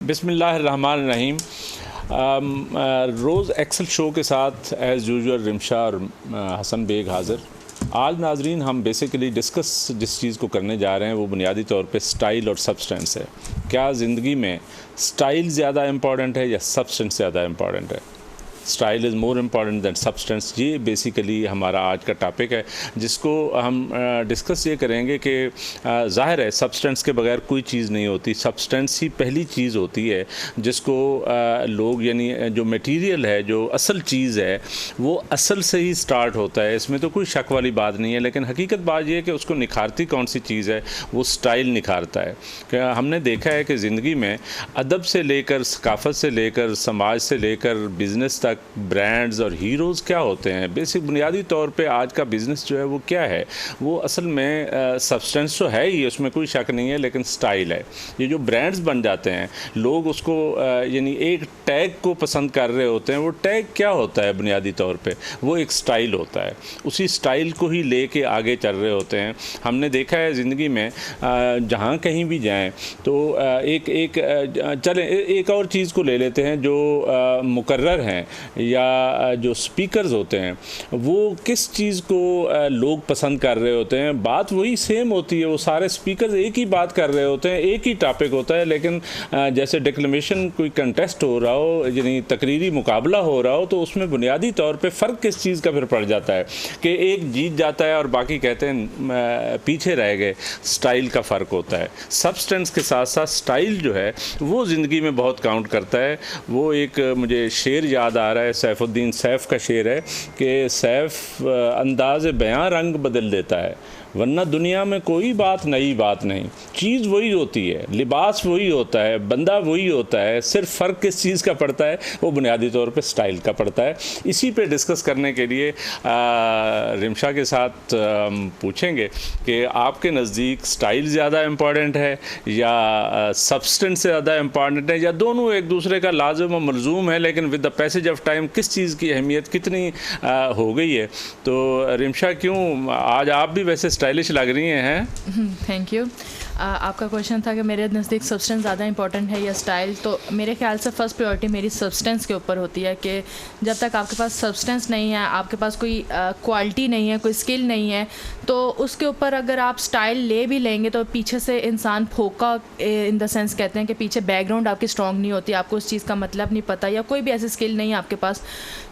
बिस्मिल्लाहिर्रहमानिर्रहीम। रोज़ axle show के साथ एज़ यूजुअल रिमशा और हसन बेग हाज़िर। आज नाजरीन हम बेसिकली डिस्कस जिस चीज़ को करने जा रहे हैं वो बुनियादी तौर पे स्टाइल और सब्सटेंस है। क्या ज़िंदगी में स्टाइल ज़्यादा इम्पॉर्टेंट है या सब्सटेंस ज़्यादा इम्पॉर्टेंट है? Style is more important than substance. ये बेसिकली हमारा आज का टॉपिक है जिसको हम डिस्कस ये करेंगे कि ज़ाहिर है सब्सटेंस के बगैर कोई चीज़ नहीं होती। सब्सटेंस ही पहली चीज़ होती है जिसको लोग यानी जो मटेरियल है, जो असल चीज़ है, वो असल से ही स्टार्ट होता है। इसमें तो कोई शक वाली बात नहीं है, लेकिन हकीकत बात ये है कि उसको निखारती कौन सी चीज़ है, वो स्टाइल निखारता है। क्या हमने देखा है कि ज़िंदगी में अदब से लेकर, सकाफ़त से लेकर, समाज से लेकर बिज़नेस तक ब्रांड्स और हीरोज़ क्या होते हैं। बेसिक बुनियादी तौर पे आज का बिज़नेस जो है वो क्या है, वो असल में सब्सटेंस तो है ही, उसमें कोई शक नहीं है, लेकिन स्टाइल है। ये जो ब्रांड्स बन जाते हैं, लोग उसको यानी एक टैग को पसंद कर रहे होते हैं। वो टैग क्या होता है बुनियादी तौर पे? वो एक स्टाइल होता है। उसी स्टाइल को ही लेके आगे चल रहे होते हैं। हमने देखा है ज़िंदगी में जहाँ कहीं भी जाएं तो चलें एक और चीज़ को ले लेते हैं जो मुकर्रर हैं या जो स्पीकर्स होते हैं, वो किस चीज़ को लोग पसंद कर रहे होते हैं। बात वही सेम होती है, वो सारे स्पीकर्स एक ही बात कर रहे होते हैं, एक ही टॉपिक होता है, लेकिन जैसे डिक्लेमेशन कोई कंटेस्ट हो रहा हो, यानी तकरीरी मुकाबला हो रहा हो, तो उसमें बुनियादी तौर पे फ़र्क किस चीज़ का फिर पड़ जाता है कि एक जीत जाता है और बाकी कहते हैं पीछे रह गए। स्टाइल का फ़र्क होता है। सब्सटेंस के साथ साथ स्टाइल जो है वो ज़िंदगी में बहुत काउंट करता है। वो एक मुझे शेर याद आ रहा है, सैफुद्दीन सैफ का शेर है कि सैफ अंदाज़ बयां रंग बदल देता है, वरना दुनिया में कोई नई बात नहीं। चीज़ वही होती है, लिबास वही होता है, बंदा वही होता है, सिर्फ फ़र्क किस चीज़ का पड़ता है, वो बुनियादी तौर पे स्टाइल का पड़ता है। इसी पे डिस्कस करने के लिए रिमशा के साथ पूछेंगे कि आपके नज़दीक स्टाइल ज़्यादा इम्पॉर्टेंट है या सब्सटेंस से ज़्यादा इम्पॉर्टेंट है, या दोनों एक दूसरे का लाजिम और मलजूम है, लेकिन with the passage of time किस चीज़ की अहमियत कितनी हो गई है। तो रिमशा, क्यों आज आप भी वैसे स्टाइलिश लग रही हैं? Thank you. आपका क्वेश्चन था कि मेरे नज़दीक सब्सटेंस ज़्यादा इंपॉर्टेंट है या स्टाइल। तो मेरे ख्याल से फ़र्स्ट प्रायोरिटी मेरी सब्सटेंस के ऊपर होती है कि जब तक आपके पास सब्सटेंस नहीं है, आपके पास कोई क्वालिटी नहीं है, कोई स्किल नहीं है, तो उसके ऊपर अगर आप स्टाइल ले भी लेंगे तो पीछे से इंसान फोका, इन द सेंस कहते हैं कि पीछे बैकग्राउंड आपकी स्ट्रॉन्ग नहीं होती, आपको उस चीज़ का मतलब नहीं पता या कोई भी ऐसी स्किल नहीं है आपके पास,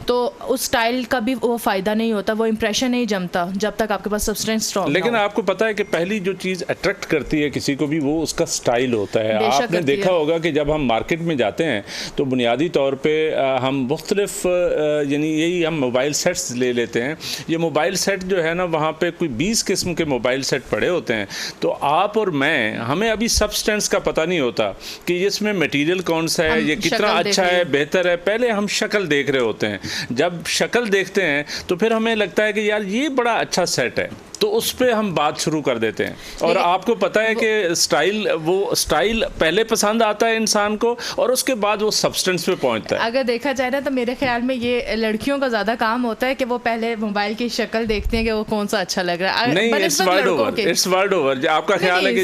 तो उस स्टाइल का भी वो फ़ायदा नहीं होता, वो इंप्रेशन नहीं जमता जब तक आपके पास सब्सटेंस स्ट्रॉन्ग। लेकिन आपको पता है कि पहली जो चीज़ अट्रैक्ट करती है किसी को भी, वो उसका स्टाइल होता है। आपने देखा होगा कि जब हम मार्केट में जाते हैं तो बुनियादी तौर पे हम मुख्तलिफ यानी यही हम मोबाइल सेट्स ले लेते हैं। ये मोबाइल सेट जो है ना, वहाँ पे कोई 20 किस्म के मोबाइल सेट पड़े होते हैं। तो आप और मैं, हमें अभी सब्सटेंस का पता नहीं होता कि इसमें मटीरियल कौन सा है, ये कितना अच्छा है, बेहतर है। पहले हम शक्ल देख रहे होते हैं। जब शक्ल देखते हैं तो फिर हमें लगता है कि यार ये बड़ा अच्छा सेट है, तो उस पर हम बात शुरू कर देते हैं। और आपको पता है कि स्टाइल पहले पसंद आता है इंसान को और उसके बाद वो सब्सटेंस पे पहुंचता है। अगर देखा जाए ना तो मेरे ख्याल में ये लड़कियों का ज़्यादा काम होता है कि वो पहले मोबाइल की शक्ल देखते हैं कि वो कौन सा अच्छा लग रहा है। नहीं, इट्स वर्ल्ड ओवर। आपका ख्याल है कि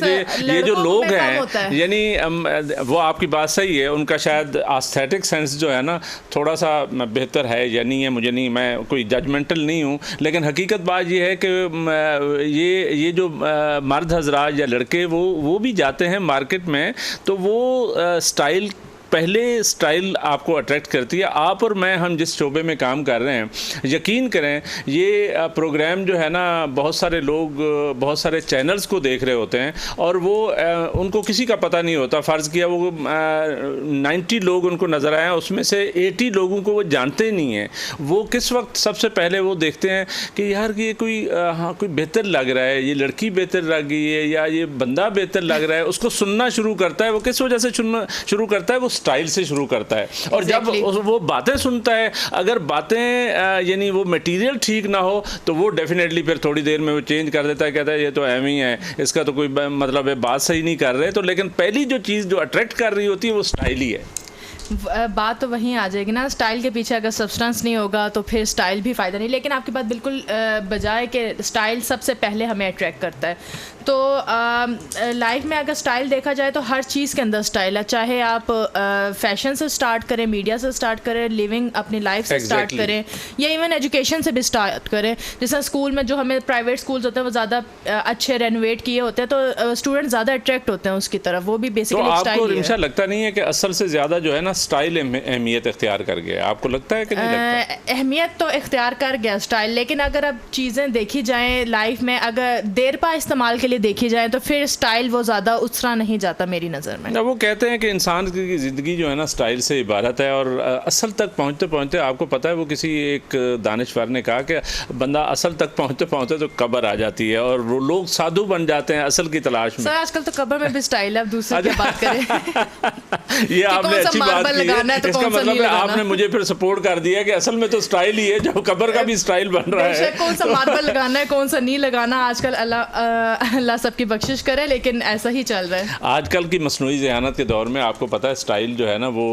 ये जो लोग हैं, यानी वो आपकी बात सही है, उनका शायद एस्थेटिक सेंस जो है ना थोड़ा सा बेहतर है या नहीं है, मुझे नहीं, मैं कोई जजमेंटल नहीं हूँ, लेकिन हकीकत बात ये है कि ये जो मर्द हजरात या लड़के वो भी जाते हैं मार्केट में, तो वो स्टाइल आपको अट्रैक्ट करती है। आप और मैं, हम जिस शोबे में काम कर रहे हैं, यकीन करें ये प्रोग्राम जो है ना, बहुत सारे लोग बहुत सारे चैनल्स को देख रहे होते हैं और वो उनको किसी का पता नहीं होता। फ़र्ज़ किया वो 90 लोग उनको नज़र आए, उसमें से 80 लोगों को वो जानते नहीं हैं। वो किस वक्त सबसे पहले वो देखते हैं कि यार ये कोई बेहतर लग रहा है, ये लड़की बेहतर लग गई है या ये बंदा बेहतर लग रहा है, उसको सुनना शुरू करता है। वो किस वजह से सुनना शुरू करता है? वो स्टाइल से शुरू करता है। और जब वो बातें सुनता है, अगर बातें यानी वो मटेरियल ठीक ना हो तो वो डेफिनेटली फिर थोड़ी देर में वो चेंज कर देता है, कहता है ये तो एम ही है, इसका तो कोई मतलब है, बात सही नहीं कर रहे। तो लेकिन पहली जो चीज़ जो अट्रैक्ट कर रही होती है वो स्टाइल ही है। बात तो वहीं आ जाएगी ना, स्टाइल के पीछे अगर सब्सटेंस नहीं होगा तो फिर स्टाइल भी फ़ायदा नहीं। लेकिन आपकी बात बिल्कुल बजाय कि स्टाइल सबसे पहले हमें अट्रैक्ट करता है, तो लाइफ में अगर स्टाइल देखा जाए तो हर चीज़ के अंदर स्टाइल है, चाहे आप फैशन से स्टार्ट करें, मीडिया से स्टार्ट करें, लिविंग अपनी लाइफ से स्टार्ट करें, या इवन एजुकेशन से भी स्टार्ट करें। जैसे स्कूल में जो हमें प्राइवेट स्कूल्स होते हैं वो ज़्यादा अच्छे रेनोवेट किए होते हैं, तो स्टूडेंट ज़्यादा अट्रैक्ट होते हैं उसकी तरफ, वो भी बेसिकली तो स्टाइल आपको ही रिमशा है। लगता नहीं है कि असल से ज़्यादा जो है ना स्टाइल अहमियत इख्तियार कर गया? आपको लगता है कि नहीं लगता? अहमियत तो इख्तियार कर गया स्टाइल, लेकिन अगर अब चीज़ें देखी जाएँ लाइफ में, अगर देर पा इस्तेमाल के लिए देखी जाए तो फिर स्टाइल वो ज़्यादा उतरा नहीं जाता मेरी नज़र में। वो कहते हैं कि इंसान की ज़िंदगी जो है ना स्टाइल से इबारत है, और असल तक पहुँचते पहुँचते आपको पता है, वो किसी एक दानिशवर ने कहा कि बंदा असल तक पहुँचते पहुँचते तो कब्र आ जाती है, और वो लोग साधु बन जाते हैं असल की तलाश में। सर आजकल तो कब्र में भी स्टाइल है, अब दूसरी की बात करें। ये आपने अच्छी बात की है, तो इसका मतलब है आपने मुझे फिर सपोर्ट कर दिया कि असल में तो स्टाइल ही है, जब कब्र का भी स्टाइल बन रहा है। कौन सा मार्बल लगाना है, कौन सा नहीं लगाना, आजकल अल्लाह सबकी बख्शिश करे, लेकिन ऐसा ही चल रहा है। आजकल की मसनूई ज़हानत के दौर में आपको पता है स्टाइल जो है ना, वो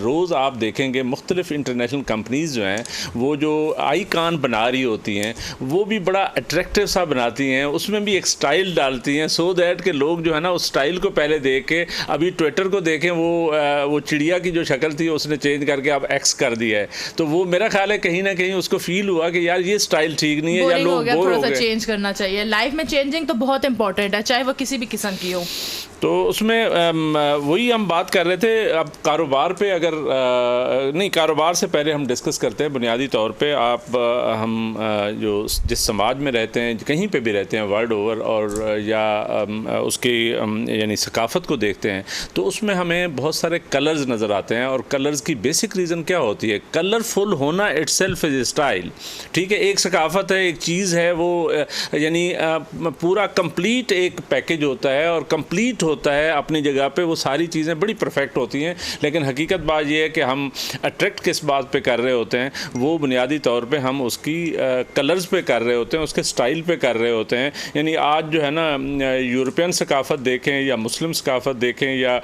रोज़ आप देखेंगे मुख्तलिफ इंटरनेशनल कंपनीज़ जो हैं वो जो आइकॉन बना रही होती हैं वो भी बड़ा अट्रैक्टिव सा बनाती हैं, उसमें भी एक स्टाइल डालती हैं, सो दैट कि लोग जो है ना उस स्टाइल को पहले देख के, अभी ट्विटर को देखें, वो चिड़िया की जो शक्ल थी उसने चेंज करके अब एक्स कर दिया है, तो वो मेरा ख्याल है कहीं ना कहीं उसको फील हुआ कि यार ये स्टाइल ठीक नहीं है, या लोग बोर हो गए। चेंज करना चाहिए, लाइफ में चेंजिंग तो बहुत इंपॉर्टेंट है, चाहे वो किसी भी किस्म की हो। तो उसमें वही हम बात कर रहे थे। अब कारोबार पे अगर नहीं, कारोबार से पहले हम डिस्कस करते हैं बुनियादी तौर पे, हम जो जिस समाज में रहते हैं, कहीं पे भी रहते हैं वर्ल्ड ओवर, और या उसकी यानी सकाफ़त को देखते हैं, तो उसमें हमें बहुत सारे कलर्स नज़र आते हैं, और कलर्स की बेसिक रीज़न क्या होती है? कलरफुल होना इटसेल्फ इज़ स्टाइल। ठीक है, एक सकाफ़त है, एक चीज़ है, वो यानी पूरा कंप्लीट एक पैकेज होता है, और कंप्लीट होता है अपनी जगह पे, वो सारी चीज़ें बड़ी परफेक्ट होती हैं, लेकिन हकीकत बात ये है कि हम अट्रैक्ट किस बात पे कर रहे होते हैं, वो बुनियादी तौर पे हम उसकी कलर्स पे कर रहे होते हैं, उसके स्टाइल पे कर रहे होते हैं। यानी आज जो है ना यूरोपियन सकाफ़त देखें, या मुस्लिम सकाफ़त देखें, या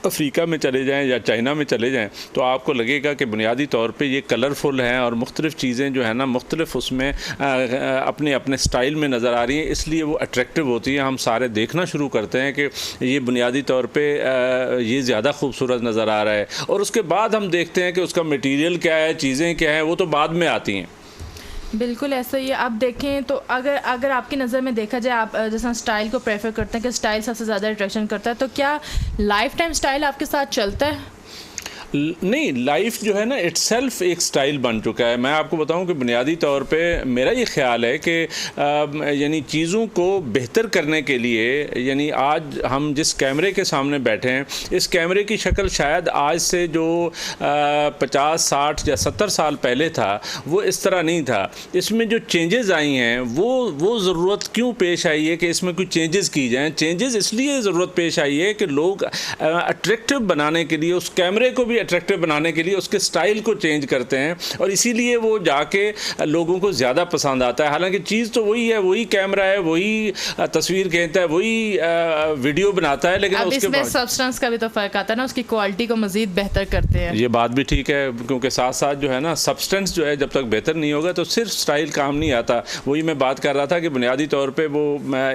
अफ्रीका में चले जाएं, या चाइना में चले जाएं, तो आपको लगेगा कि बुनियादी तौर पे ये कलरफुल हैं, और मुख्तलिफ़ चीज़ें जो है ना मुख्तलिफ़ उसमें अपने अपने स्टाइल में नज़र आ रही हैं, इसलिए वो अट्रैक्टिव होती हैं। हम सारे देखना शुरू करते हैं कि ये बुनियादी तौर पे ये ज़्यादा खूबसूरत नज़र आ रहा है, और उसके बाद हम देखते हैं कि उसका मटीरियल क्या है, चीज़ें क्या हैं, वो तो बाद में आती हैं। बिल्कुल ऐसा ही है। आप देखें तो अगर आपकी नज़र में देखा जाए, आप जैसा स्टाइल को प्रेफर करते हैं कि स्टाइल सबसे ज़्यादा अट्रैक्शन करता है, तो क्या लाइफ टाइम स्टाइल आपके साथ चलता है? नहीं, लाइफ जो है ना इटसेल्फ एक स्टाइल बन चुका है। मैं आपको बताऊं कि बुनियादी तौर पे मेरा ये ख्याल है कि यानी चीज़ों को बेहतर करने के लिए, यानी आज हम जिस कैमरे के सामने बैठे हैं, इस कैमरे की शक्ल शायद आज से जो 50, 60 या 70 साल पहले था वो इस तरह नहीं था। इसमें जो चेंजेस आई हैं वो ज़रूरत क्यों पेश आई है कि इसमें कुछ चेंजेस की जाएँ? चेंजेस इसलिए ज़रूरत पेश आई है कि लोग अट्रैक्टिव बनाने के लिए, उस कैमरे को भी अट्रैक्टिव बनाने के लिए उसके स्टाइल को चेंज करते हैं, और इसीलिए वो जाके लोगों को ज़्यादा पसंद आता है। हालांकि चीज़ तो वही है, वही कैमरा है, वही तस्वीर खींचता है, वही वीडियो बनाता है, लेकिन अब इसमें सब्सटेंस का भी तो फ़र्क आता है ना, उसकी क्वालिटी को मज़ीद बेहतर करते हैं। ये बात भी ठीक है, क्योंकि साथ साथ जो है ना सब्सटेंस जो है जब तक बेहतर नहीं होगा तो सिर्फ स्टाइल काम नहीं आता। वही मैं बात कर रहा था कि बुनियादी तौर पर वो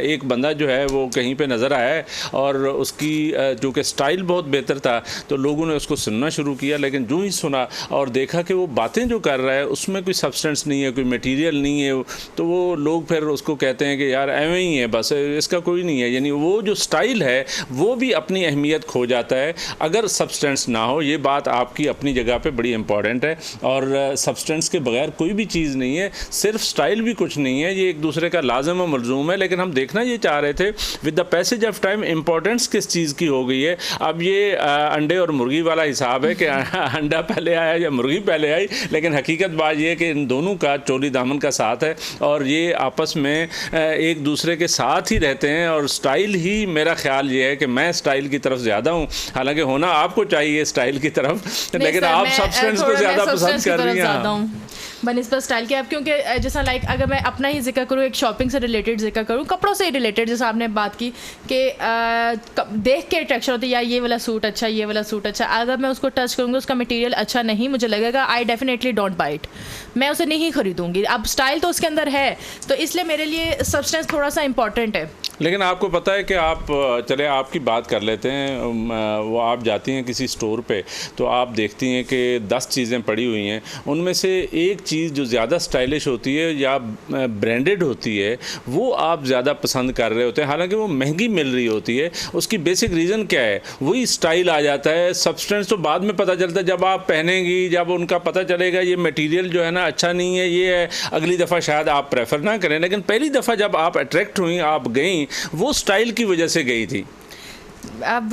एक बंदा जो है वो कहीं पर नज़र आया है, और उसकी चूँकि स्टाइल बहुत बेहतर था तो लोगों ने उसको सुनना शुरू किया, लेकिन जो ही सुना और देखा कि वो बातें जो कर रहा है उसमें कोई सब्सटेंस नहीं है, कोई मटेरियल नहीं है, तो वो लोग फिर उसको कहते हैं कि यार एवं ही है, बस इसका कोई नहीं है। यानी वो जो स्टाइल है वो भी अपनी अहमियत खो जाता है अगर सब्सटेंस ना हो। ये बात आपकी अपनी जगह पे बड़ी इंपॉर्टेंट है, और सब्सटेंस के बगैर कोई भी चीज़ नहीं है, सिर्फ स्टाइल भी कुछ नहीं है, ये एक दूसरे का लाजम और मलजूम है। लेकिन हम देखना ये चाह रहे थे with the passage of time importance किस चीज़ की हो गई है। अब ये अंडे और मुर्गी वाला हिसाब है कि अंडा पहले आया या मुर्गी पहले आई, लेकिन हकीकत बात यह है कि इन दोनों का चोली दामन का साथ है, और ये आपस में एक दूसरे के साथ ही रहते हैं। और स्टाइल ही मेरा ख्याल ये है कि मैं स्टाइल की तरफ ज़्यादा हूँ, हालांकि होना आपको चाहिए स्टाइल की तरफ, लेकिन आप सब्सटेंस को ज़्यादा पसंद कर रही हैं। बनिस्बत स्टाइल के। अब क्योंकि जैसा लाइक अगर मैं अपना ही जिक्र करूँ, एक शॉपिंग से रिलेटेड जिक्र करूँ, कपड़ों से रिलेटेड, जैसा आपने बात की कि देख के अट्रैक्शन होती है, या ये वाला सूट अच्छा, ये वाला सूट अच्छा, अगर मैं उसको टच करूँगी उसका मटेरियल अच्छा नहीं मुझे लगेगा, I definitely don't buy it, मैं उसे नहीं खरीदूंगी। अब स्टाइल तो उसके अंदर है, तो इसलिए मेरे लिए सब्सटेंस थोड़ा सा इंपॉर्टेंट है। लेकिन आपको पता है कि आप चले आपकी बात कर लेते हैं, वो आप जाती हैं किसी स्टोर पे तो आप देखती हैं कि 10 चीज़ें पड़ी हुई हैं, उनमें से एक चीज़ जो ज़्यादा स्टाइलिश होती है या ब्रांडेड होती है वो आप ज़्यादा पसंद कर रहे होते हैं, हालांकि वो महंगी मिल रही होती है। उसकी बेसिक रीज़न क्या है? वही स्टाइल आ जाता है। सब्सटेंस तो बाद में पता चलता है, जब आप पहनेंगी, जब उनका पता चलेगा ये मटीरियल जो है ना अच्छा नहीं है, ये है, अगली दफ़ा शायद आप प्रेफर ना करें, लेकिन पहली दफ़ा जब आप अट्रैक्ट हुई, आप गई, वो स्टाइल की वजह से गई थी। अब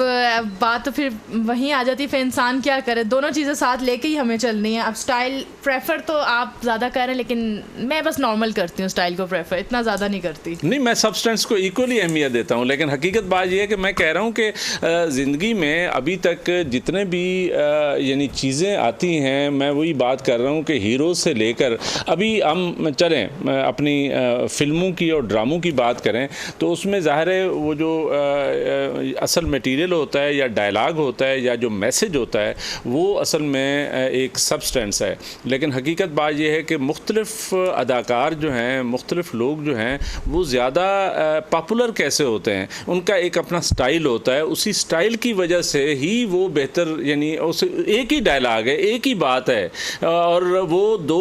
बात तो फिर वहीं आ जाती है, फिर इंसान क्या करे, दोनों चीज़ें साथ लेके ही हमें चलनी है। अब स्टाइल प्रेफर तो आप ज़्यादा कर रहे हैं, लेकिन मैं बस नॉर्मल करती हूँ स्टाइल को प्रेफर, इतना ज़्यादा नहीं करती। नहीं, मैं सब्सटेंस को इक्वली अहमियत देता हूँ, लेकिन हकीकत बात यह है कि मैं कह रहा हूँ कि ज़िंदगी में अभी तक जितने भी यानी चीज़ें आती हैं, मैं वही बात कर रहा हूँ कि हीरो से लेकर अभी हम चलें अपनी फ़िल्मों की और ड्रामों की बात करें तो उसमें ज़ाहिर है वो जो असल मटेरियल होता है या डायलॉग होता है या जो मैसेज होता है वो असल में एक सब्सटेंस है। लेकिन हकीकत बात यह है कि मुख्तलिफ अदाकार जो हैं, मुख्तलिफ लोग जो हैं, वो ज़्यादा पॉपुलर कैसे होते हैं, उनका एक अपना स्टाइल होता है, उसी स्टाइल की वजह से ही वो बेहतर, यानी उस एक ही डायलॉग है, एक ही बात है और वो दो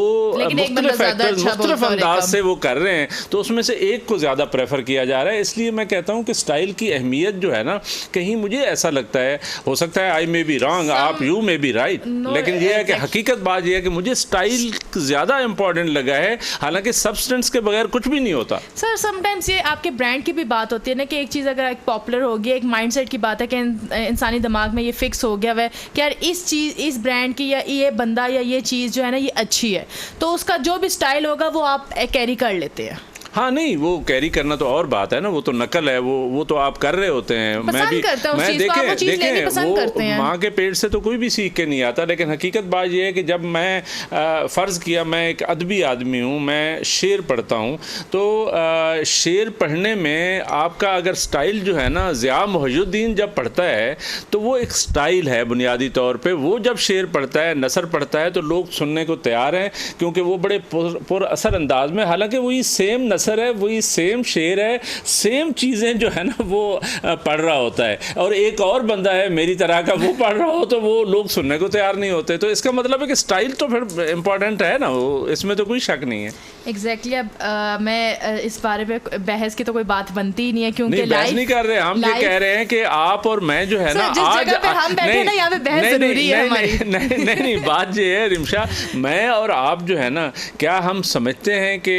मुख्तलिफ एक्टर्स मुख्तलिफ अंदाज से वो कर रहे हैं, तो उसमें से एक को ज़्यादा प्रेफर किया जा रहा है। इसलिए मैं कहता हूँ कि स्टाइल की अहमियत जो है ना, कहीं मुझे ऐसा लगता है, हो सकता है आई मे बी रॉन्ग, आप यू मे बी राइट, लेकिन ये है कि हकीकत बात ये है कि मुझे स्टाइल ज़्यादा इंपॉर्टेंट लगा है, हालांकि सब्सटेंस के बगैर कुछ भी नहीं होता। सर समटाइम्स ये आपके ब्रांड की भी बात होती है ना, कि एक चीज़ अगर एक पॉपुलर होगी, एक माइंडसेट की बात है कि इंसानी दिमाग में ये फिक्स हो गया है कि यार इस चीज़, इस ब्रांड की या ये बंदा या ये चीज़ जो है ना ये अच्छी है, तो उसका जो भी स्टाइल होगा वो आप कैरी कर लेते हैं। हाँ, नहीं, वो कैरी करना तो और बात है ना, वो तो नकल है, वो तो आप कर रहे होते हैं। मैं भी देखें वो माँ के पेट से तो कोई भी सीख के नहीं आता, लेकिन हकीकत बात ये है कि जब मैं फ़र्ज़ किया मैं एक अदबी आदमी हूँ, मैं शेर पढ़ता हूँ, तो शेर पढ़ने में आपका अगर स्टाइल जो है ना, ज़िया मुहियुद्दीन जब पढ़ता है तो वो एक स्टाइल है बुनियादी तौर पर। वो जब शेर पढ़ता है, नसर पढ़ता है, तो लोग सुनने को तैयार हैं क्योंकि वो बड़े पुरअसर अंदाज में, हालांकि वही सेम नसर है, वही सेम शेर है, सेम चीज़ें जो है ना वो पढ़ रहा होता है, और एक और बंदा है मेरी तरह का, वो पढ़ रहा हो तो वो लोग सुनने को तैयार नहीं होते। तो इसका मतलब है कि स्टाइल तो फिर इम्पॉर्टेंट है ना, वो इसमें तो कोई शक नहीं है। एग्जैक्टली। अब मैं इस बारे में बहस की तो कोई बात बनती ही नहीं है, क्योंकि बहस नहीं कर रहे हम, ये कह रहे हैं कि आप और मैं जो है ना आज हम बैठे ना, यहाँ पे बहस जरूरी है हमारी। नहीं, बात ये है रिमशा, मैं और आप जो है ना, क्या हम समझते हैं कि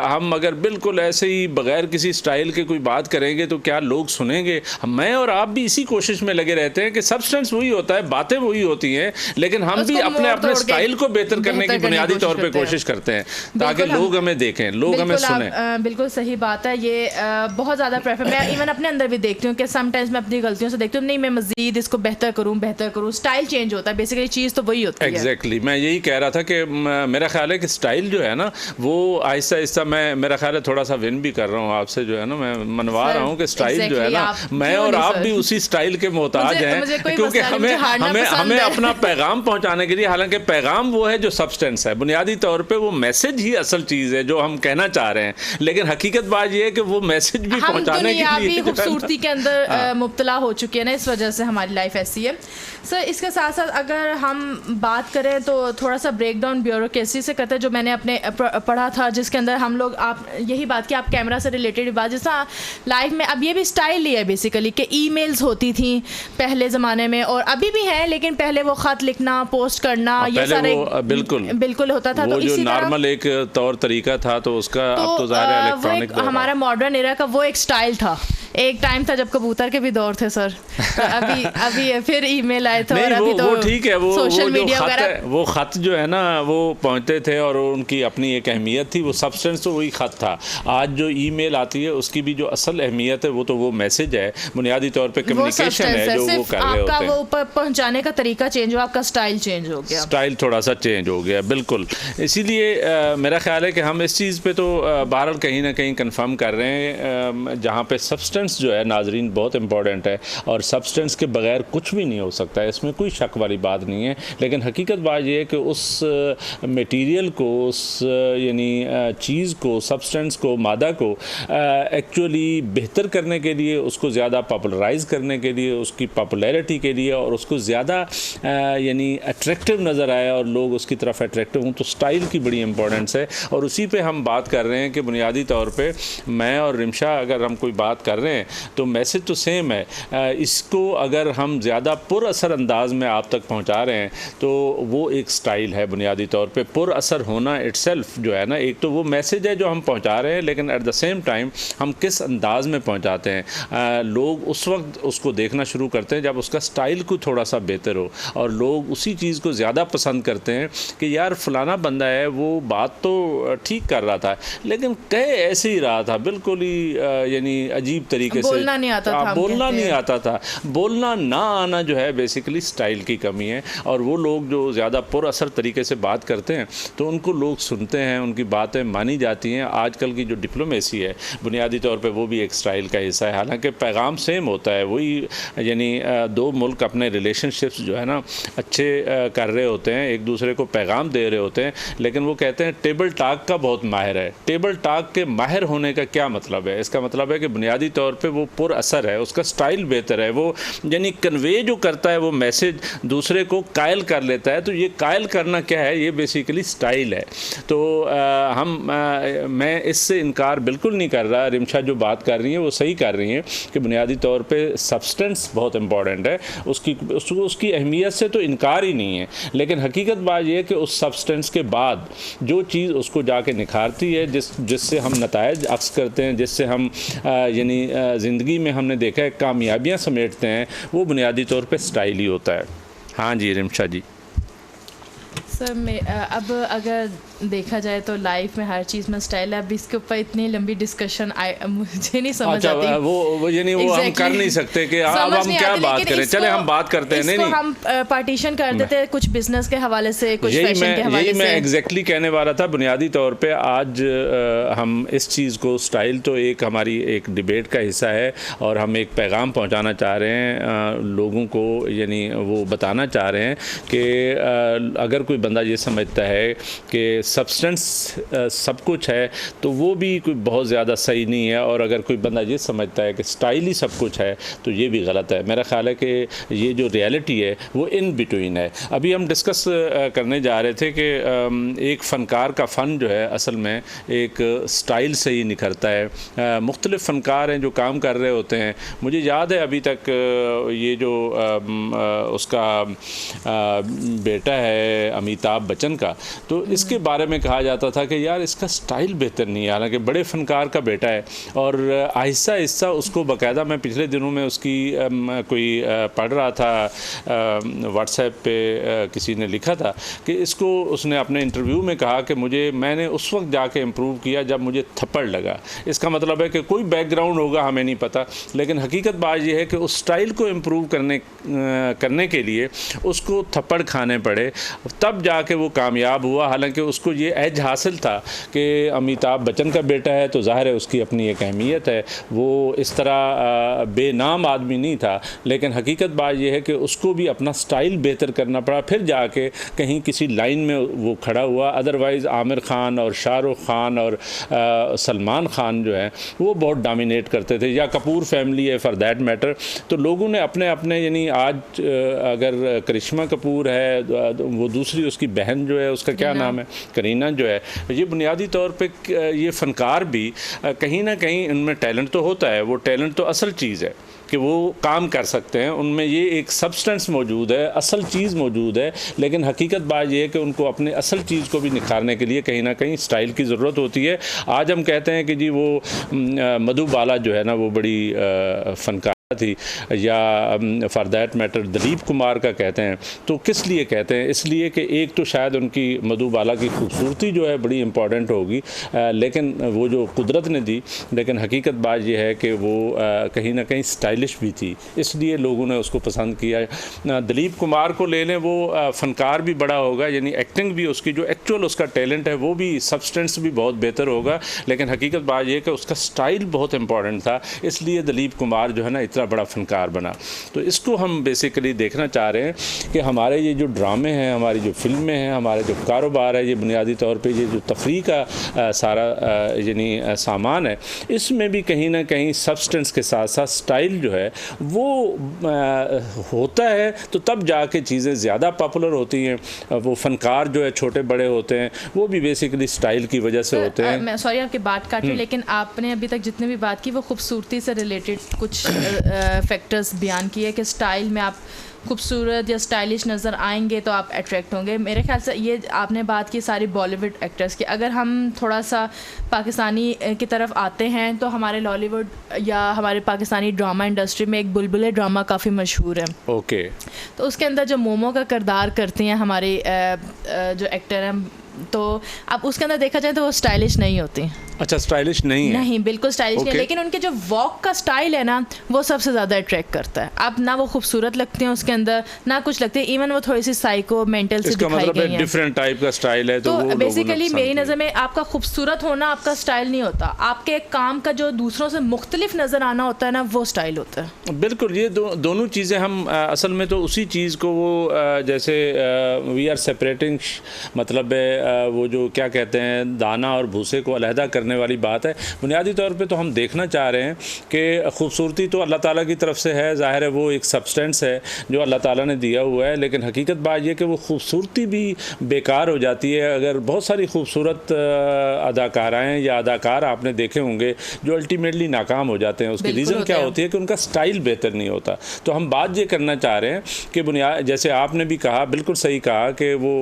हम अगर बिल्कुल ऐसे ही बगैर किसी स्टाइल के कोई बात करेंगे तो क्या लोग सुनेंगे? मैं और आप भी इसी कोशिश में लगे रहते हैं कि सब्सटेंस वही होता है, बातें वही होती हैं, लेकिन हम भी अपने अपने स्टाइल को बेहतर करने की बुनियादी तौर पे कोशिश करते हैं ताकि लोग हमें देखें, लोग हमें सुने। बिल्कुल सही बात है। ये बहुत ज़्यादा प्रेफर, मैं इवन अपने अंदर भी देखती हूँ कि समटाइम्स मैं अपनी गलतियों से देखती हूँ, नहीं मैं मजीद इसको बेहतर करूँ, स्टाइल चेंज होता है, बेसिकली चीज़ तो वही होती है। एग्जैक्टली, मैं यही कह रहा था कि मेरा ख्याल है कि स्टाइल जो है ना वो आहिस्ता आहिस्ता, मेरा ख्याल है थोड़ा सा विन भी कर रहा हूँ आपसे, जो है ना मैं मनवा रहा हूँ कि स्टाइल जो है ना, मैं और आप भी उसी स्टाइल के मोहताज हैं, क्योंकि हमें अपना पैगाम पहुँचाने के लिए, हालांकि पैगाम वो है जो सब्सटेंस है, बुनियादी तौर पे वो मैसेज ही असल चीज़ है जो हम कहना चाह रहे हैं, लेकिन हकीकत बात ये है कि वो मैसेज भी पहुँचाने के लिए खूबसूरती के अंदर मुब्तला हो चुकी है ना, इस वजह से हमारी लाइफ ऐसी है। सर इसके साथ साथ अगर हम बात करें तो थोड़ा सा ब्रेक डाउन ब्यूरोक्रेसी से करते हैं, जो मैंने अपने पढ़ा था, जिसके अंदर हम लोग, आप यही बात कि आप कैमरा से रिलेटेड बात, जैसा लाइफ में अब ये भी स्टाइल ही है बेसिकली कि ईमेल्स होती थी पहले ज़माने में, और अभी भी है, लेकिन पहले वो ख़त लिखना, पोस्ट करना, ये सारे बिल्कुल होता था। वो तो जो नॉर्मल एक तौर तरीका था, तो उसका अब तो ज़ाहिर है इलेक्ट्रॉनिक, हमारा मॉडर्न एरा का वो एक स्टाइल था एक टाइम था जब कबूतर के भी दौर थे सर, तो अभी फिर ईमेल आए थे, और अभी तो वो ठीक है, वो सोशल जो मीडिया वगैरह, वो ख़त जो है ना वो पहुँचते थे और उनकी अपनी एक अहमियत थी, वो सब्सटेंस तो वही ख़त था। आज जो ईमेल आती है उसकी भी जो असल अहमियत है वो तो वो मैसेज है, बुनियादी तौर पे कम्युनिकेशन है जो वो कर रहे होते हैं। आपका वो पहुंचाने का तरीका चेंज हुआ, आपका स्टाइल चेंज हो गया, स्टाइल थोड़ा सा चेंज हो गया, बिल्कुल। इसीलिए मेरा ख्याल है कि हम इस चीज़ पे तो बहरहाल कहीं ना कहीं कंफर्म कर रहे हैं, जहाँ पे सब्सटेंस जो है नाजरीन बहुत इंपॉर्टेंट है, और सब्सटेंस के बगैर कुछ भी नहीं हो सकता है, इसमें कोई शक वाली बात नहीं है। लेकिन हकीकत बात यह है कि उस मटेरियल को, उस यानी चीज़ को, सब्सटेंस को, मादा को एक्चुअली बेहतर करने के लिए, उसको ज़्यादा पॉपुलराइज़ करने के लिए, उसकी पॉपुलैरिटी के लिए, और उसको ज़्यादा यानी अट्रैक्टिव नज़र आए और लोग उसकी तरफ अट्रैक्टिव हों, तो स्टाइल की बड़ी इंपॉर्टेंस है। और उसी पे हम बात कर रहे हैं कि बुनियादी तौर पे मैं और रिमशा अगर हम कोई बात कर रहे हैं तो मैसेज तो सेम है। इसको अगर हम ज़्यादा पुरअसर अंदाज में आप तक पहुंचा रहे हैं तो वो एक स्टाइल है बुनियादी तौर पे। पुरअसर होना इटसेल्फ जो है ना, एक तो वो मैसेज है जो हम पहुंचा रहे हैं, लेकिन एट द सेम टाइम हम किस अंदाज में पहुंचाते हैं। लोग उस वक्त उसको देखना शुरू करते हैं जब उसका स्टाइल को थोड़ा सा बेहतर हो, और लोग उसी चीज़ को ज़्यादा पसंद करते हैं कि यार फ़लाना बंदा है, वो बात तो ठीक कर रहा था लेकिन कह ऐसे ही रहा था, बिल्कुल ही यानी अजीब तरीके से बोलना नहीं आता था, बोलना नहीं आता था। बोलना ना आना जो है बेसिकली स्टाइल की कमी है। और वो लोग जो ज़्यादा पुरअसर तरीके से बात करते हैं तो उनको लोग सुनते हैं, उनकी बातें मानी जाती हैं। आजकल की जो डिप्लोमेसी है बुनियादी तौर पे वो भी एक स्टाइल का हिस्सा है, हालांकि पैगाम सेम होता है वही, यानी दो मुल्क अपने रिलेशनशिप्स जो है ना अच्छे कर रहे होते हैं, एक दूसरे को पैगाम दे रहे होते हैं, लेकिन वो कहते हैं टेबल टॉक का बहुत माहिर है। टेबल टॉक के माहिर होने का क्या मतलब है? इसका मतलब है कि बुनियादी तौर पे वो पुरअसर है, उसका स्टाइल बेहतर है, वो यानी कन्वे जो करता है वो मैसेज दूसरे को कायल कर लेता है। तो ये कायल करना क्या है? ये बेसिकली स्टाइल है। तो मैं इससे इनकार बिल्कुल नहीं कर रहा। रिमशा जो बात कर रही हैं वो सही कर रही हैं कि बुनियादी तौर पे सब्सटेंस बहुत इंपॉर्टेंट है, उसकी अहमियत से तो इनकार ही नहीं है। लेकिन हकीकत बात यह है कि उस सब्सटेंस के बाद जो चीज़ उसको जाके निखारती है, जिससे हम नताइज अक्स करते हैं, जिससे हम यानी ज़िंदगी में हमने देखा है कामयाबियाँ समेटते हैं, वो बुनियादी तौर पे स्टाइल ही होता है। हाँ जी रिमशा जी। सर अब अगर देखा जाए तो लाइफ में हर चीज़ में स्टाइल है। अब इसके ऊपर इतनी लंबी डिस्कशन मुझे नहीं समझ आती। वो यानी वो हम कर नहीं सकते कि अब हम क्या बात करें। चले हम बात करते हैं। नहीं हम पार्टीशन कर देते हैं, कुछ बिजनेस के हवाले से, कुछ फैशन के हवाले से। यही मैं एग्जैक्टली कहने वाला था। बुनियादी तौर पे आज हम इस चीज़ को, स्टाइल तो एक हमारी एक डिबेट का हिस्सा है और हम एक पैगाम पहुँचाना चाह रहे हैं लोगों को, यानी वो बताना चाह रहे हैं कि अगर कोई बंदा ये समझता है कि सब्सटेंस सब कुछ है तो वो भी कोई बहुत ज़्यादा सही नहीं है, और अगर कोई बंदा ये समझता है कि स्टाइल ही सब कुछ है तो ये भी गलत है। मेरा ख्याल है कि ये जो रियलिटी है वो इन बिटवीन है। अभी हम डिस्कस करने जा रहे थे कि एक फ़नकार का फ़न जो है असल में एक स्टाइल से ही निखरता है। मुख्तलिफ़ फ़नकार हैं जो काम कर रहे होते हैं। मुझे याद है अभी तक ये जो उसका बेटा है अमिताभ बच्चन का, तो इसके बारे में कहा जाता था कि यार इसका स्टाइल बेहतर नहीं है, हालांकि बड़े फ़नकार का बेटा है। और आहिस्ता आहिस्ता उसको बाकायदा, मैं पिछले दिनों में उसकी कोई पढ़ रहा था, व्हाट्सएप पे किसी ने लिखा था कि इसको उसने अपने इंटरव्यू में कहा कि मैंने उस वक्त जाके इम्प्रूव किया जब मुझे थप्पड़ लगा। इसका मतलब है कि कोई बैकग्राउंड होगा हमें नहीं पता, लेकिन हकीकत बात यह है कि उस स्टाइल को इम्प्रूव करने के लिए उसको थप्पड़ खाने पड़े, तब जाके वो कामयाब हुआ। हालांकि उसको ये एज हासिल था कि अमिताभ बच्चन का बेटा है तो ज़ाहिर है उसकी अपनी एक अहमियत है, वो इस तरह बेनाम आदमी नहीं था। लेकिन हकीकत बात यह है कि उसको भी अपना स्टाइल बेहतर करना पड़ा, फिर जाके कहीं किसी लाइन में वो खड़ा हुआ। अदरवाइज़ आमिर खान और शाहरुख खान और सलमान खान जो है वो बहुत डोमिनेट करते थे, या कपूर फैमिली है फॉर दैट मैटर। तो लोगों ने अपने अपने, यानी आज अगर करिश्मा कपूर है, वो दूसरी उसकी बहन जो है उसका क्या नाम है, करीना जो है, ये बुनियादी तौर पे ये फ़नकार भी कहीं ना कहीं इनमें टैलेंट तो होता है, वो टैलेंट तो असल चीज़ है। कि वो काम कर सकते हैं, उनमें ये एक सब्सटेंस मौजूद है, असल चीज़ मौजूद है, लेकिन हकीकत बात ये है कि उनको अपने असल चीज़ को भी निखारने के लिए कहीं ना कहीं स्टाइल की ज़रूरत होती है। आज हम कहते हैं कि जी वो मधु बाला जो है ना वो बड़ी फ़नकार थी, या for that matter Dilip Kumar का कहते हैं, तो किस लिए कहते हैं? इसलिए कि एक तो शायद उनकी मधुबाला की खूबसूरती जो है बड़ी इम्पॉर्टेंट होगी, लेकिन वो जो कुदरत ने दी, लेकिन हकीकत बात यह है कि वो कहीं ना कहीं स्टाइलिश भी थी, इसलिए लोगों ने उसको पसंद किया। दिलीप कुमार को ले लें, वो फ़नकार भी बड़ा होगा, यानी एक्टिंग भी उसकी जो एक्चुअल उसका टैलेंट है वो भी, सब्सटेंस भी बहुत बेहतर होगा, लेकिन हकीकत बात यह है कि उसका स्टाइल बहुत इम्पॉर्टेंट था, इसलिए दिलीप कुमार जो है ना इतना बड़ा फ़नकार बना। तो इसको हम बेसिकली देखना चाह रहे हैं कि हमारे ये जो ड्रामे हैं, हमारी जो फिल्में हैं, हमारे जो कारोबार है, ये बुनियादी तौर पे ये जो तफरीह का सारा यानी सामान है, इसमें भी कहीं ना कहीं सब्सटेंस के साथ साथ स्टाइल जो है वो होता है, तो तब जाके चीज़ें ज़्यादा पॉपुलर होती हैं। वो फ़नकार जो है छोटे बड़े होते हैं, वो भी बेसिकली स्टाइल की वजह से होते हैं। मैं सॉरी आपकी बात काट रही, लेकिन आपने अभी तक जितनी भी बात की वो खूबसूरती से रिलेटेड कुछ फैक्टर्स बयान किए कि स्टाइल में आप खूबसूरत या स्टाइलिश नज़र आएंगे तो आप अट्रैक्ट होंगे। मेरे ख्याल से ये आपने बात की सारी बॉलीवुड एक्टर्स की। अगर हम थोड़ा सा पाकिस्तानी की तरफ आते हैं तो हमारे लॉलीवुड या हमारे पाकिस्तानी ड्रामा इंडस्ट्री में एक बुलबुल ड्रामा काफ़ी मशहूर है। ओके। तो उसके अंदर जो मोमो का किरदार करती हैं हमारी जो एक्टर हैं, तो अब उसके अंदर देखा जाए तो वो स्टाइलिश नहीं होती। अच्छा, स्टाइलिश नहीं है? नहीं, बिल्कुल स्टाइलिश नहीं है, लेकिन उनके जो वॉक का स्टाइल है ना वो सबसे ज़्यादा अट्रैक्ट करता है। अब ना वो खूबसूरत लगती हैं उसके अंदर, ना कुछ लगती है, इवन वो थोड़ी सी साइको मेंटल से दिखाई गई हैं। डिफरेंट टाइप का स्टाइल है, तो बेसिकली मेरी नज़र में आपका खूबसूरत होना आपका स्टाइल नहीं होता, आपके काम का जो दूसरों से मुख्तलिफ नज़र आना होता है ना, वो स्टाइल होता है। बिल्कुल, ये दोनों चीज़ें हम असल में तो उसी चीज़ को वो जैसे वी आर सेपरेटिंग, मतलब वो जो क्या कहते हैं दाना और भूसे को अलहदा करने वाली बात है। बुनियादी तौर पे तो हम देखना चाह रहे हैं कि खूबसूरती तो अल्लाह ताला की तरफ से है, ज़ाहिर है वो एक सब्सटेंस है जो अल्लाह ताला ने दिया हुआ है, लेकिन हकीकत बात यह कि वो खूबसूरती भी बेकार हो जाती है। अगर बहुत सारी खूबसूरत अदाकाराएँ या अदाकार आपने देखे होंगे जो अल्टीमेटली नाकाम हो जाते हैं, उसकी रीज़न क्या होती है कि उनका स्टाइल बेहतर नहीं होता। तो हम बात ये करना चाह रहे हैं कि बुनियाद, जैसे आपने भी कहा, बिल्कुल सही कहा कि वो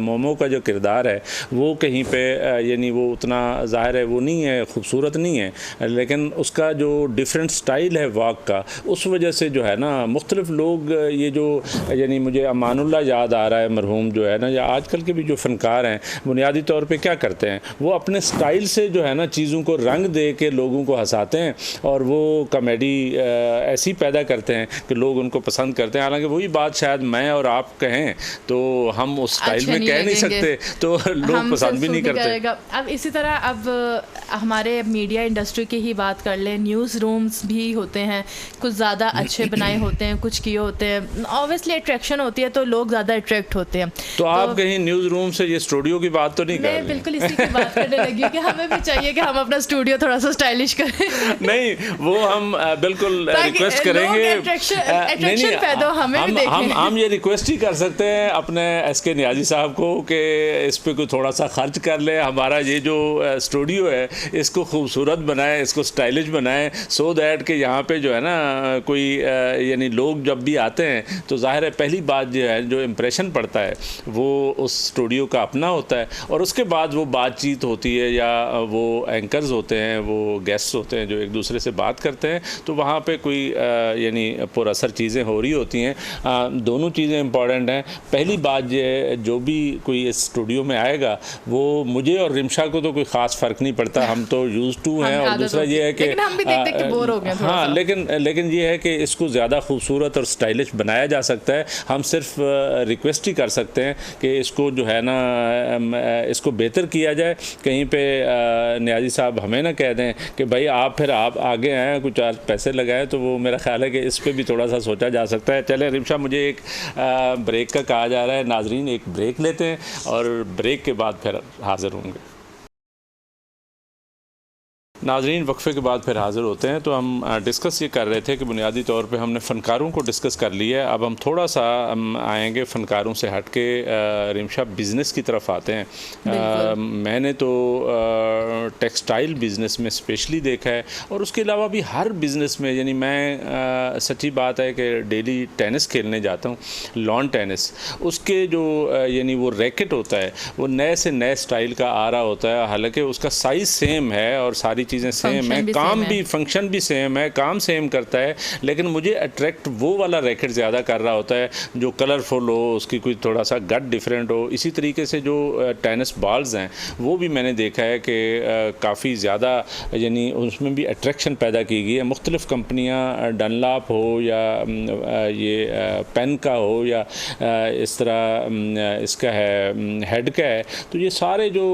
मोमो का जो किरदार है वो कहीं पे यानी वो उतना ज़ाहिर है वो नहीं है, खूबसूरत नहीं है, लेकिन उसका जो डिफरेंट स्टाइल है वॉक का, उस वजह से जो है ना मुख्तलिफ लोग ये जो, यानी मुझे अमानुल्लाह याद आ रहा है मरहूम जो है ना, या आजकल के भी जो फ़नकार हैं बुनियादी तौर पे क्या करते हैं, वो अपने स्टाइल से जो है ना चीज़ों को रंग दे के लोगों को हंसाते हैं और वो कॉमेडी ऐसी पैदा करते हैं कि लोग उनको पसंद करते हैं। हालांकि वही बात शायद मैं और आप कहें तो हम उस स्टाइल में कह नहीं सकते, तो लोग पसंद भी नहीं करते। अब इसी तरह अब हमारे मीडिया इंडस्ट्री की ही बात कर लें, न्यूज़ रूम्स भी होते हैं, कुछ ज़्यादा अच्छे बनाए होते हैं, कुछ किए होते हैं, ऑब्वियसली अट्रैक्शन होती है तो लोग ज़्यादा अट्रैक्ट होते हैं। तो आप कहीं न्यूज़ रूम से ये स्टूडियो की बात तो नहीं कर रहे? मैं बिल्कुल इसी की बात करने लगी कि हमें भी चाहिए कि हम अपना स्टूडियो थोड़ा सा स्टाइलिश करें। नहीं, वो हम बिल्कुल रिक्वेस्ट करेंगे, हम ये रिक्वेस्ट ही कर सकते हैं अपने SK नियाज़ी साहब को कि इस पे कोई थोड़ा सा खर्च कर ले, हमारा ये जो स्टूडियो है इसको खूबसूरत बनाए, इसको स्टाइलिश बनाए, सो दैट कि यहाँ पे जो है ना कोई यानी लोग जब भी आते हैं तो ज़ाहिर है पहली बात जो है जो इम्प्रेशन पड़ता है वो उस स्टूडियो का अपना होता है, और उसके बाद वो बातचीत होती है या वो एंकर्स होते हैं, वो गेस्ट्स होते हैं जो एक दूसरे से बात करते हैं, तो वहाँ पे कोई यानी पुरअसर चीज़ें हो रही होती हैं। दोनों चीज़ें इंपॉर्टेंट हैं। पहली बात ये, जो भी कोई इस स्टूडियो में आएगा वो मुझे और रिमशा को तो कोई ख़ास फ़र्क नहीं पड़ता, हम तो यूज़ टू हैं, और दूसरा ये है कि हम भी देख के बोर हो गए थोड़ा हाँ, लेकिन ये है कि इसको ज़्यादा खूबसूरत और स्टाइलिश बनाया जा सकता है। हम सिर्फ रिक्वेस्ट ही कर सकते हैं कि इसको जो है ना इसको बेहतर किया जाए। कहीं पे नियाज़ी साहब हमें ना कह दें कि भाई आप आगे आएँ, कुछ पैसे लगाएं, तो वो मेरा ख्याल है कि इस पर भी थोड़ा सा सोचा जा सकता है। चलें रिमशा, मुझे एक ब्रेक का कहा जा रहा है, नाजरीन एक ब्रेक लेते हैं और ब्रेक के बाद फिर हाज़िर होंगे। नाज़रीन, वक्फे के बाद फिर हाज़िर होते हैं। तो हम डिस्कस ये कर रहे थे कि बुनियादी तौर पे हमने फ़नकारों को डिस्कस कर लिया है। अब हम थोड़ा सा आएंगे फ़नकारों से हट के रिमशा बिज़नेस की तरफ आते हैं। मैंने तो टेक्सटाइल बिज़नेस में स्पेशली देखा है, और उसके अलावा भी हर बिज़नेस में, यानी मैं सच्ची बात है कि डेली टेनिस खेलने जाता हूँ, लॉन टेनिस, उसके जो यानी वो रैकेट होता है वो नए से नए स्टाइल का आ रहा होता है। हालांकि उसका साइज़ सेम है और सारी चीज़ें सेम है, काम भी, फंक्शन भी सेम है, काम सेम करता है, लेकिन मुझे अट्रैक्ट वो वाला रैकेट ज़्यादा कर रहा होता है जो कलरफुल हो, उसकी कोई थोड़ा सा गट डिफरेंट हो। इसी तरीके से जो टेनिस बॉल्स हैं वो भी मैंने देखा है कि काफ़ी ज़्यादा यानी उसमें भी अट्रैक्शन पैदा की गई है। मुख्तलिफ़ कंपनियाँ, डनलॉप हो या ये पेन का हो या इस तरह इसका है हेड का है, तो ये सारे जो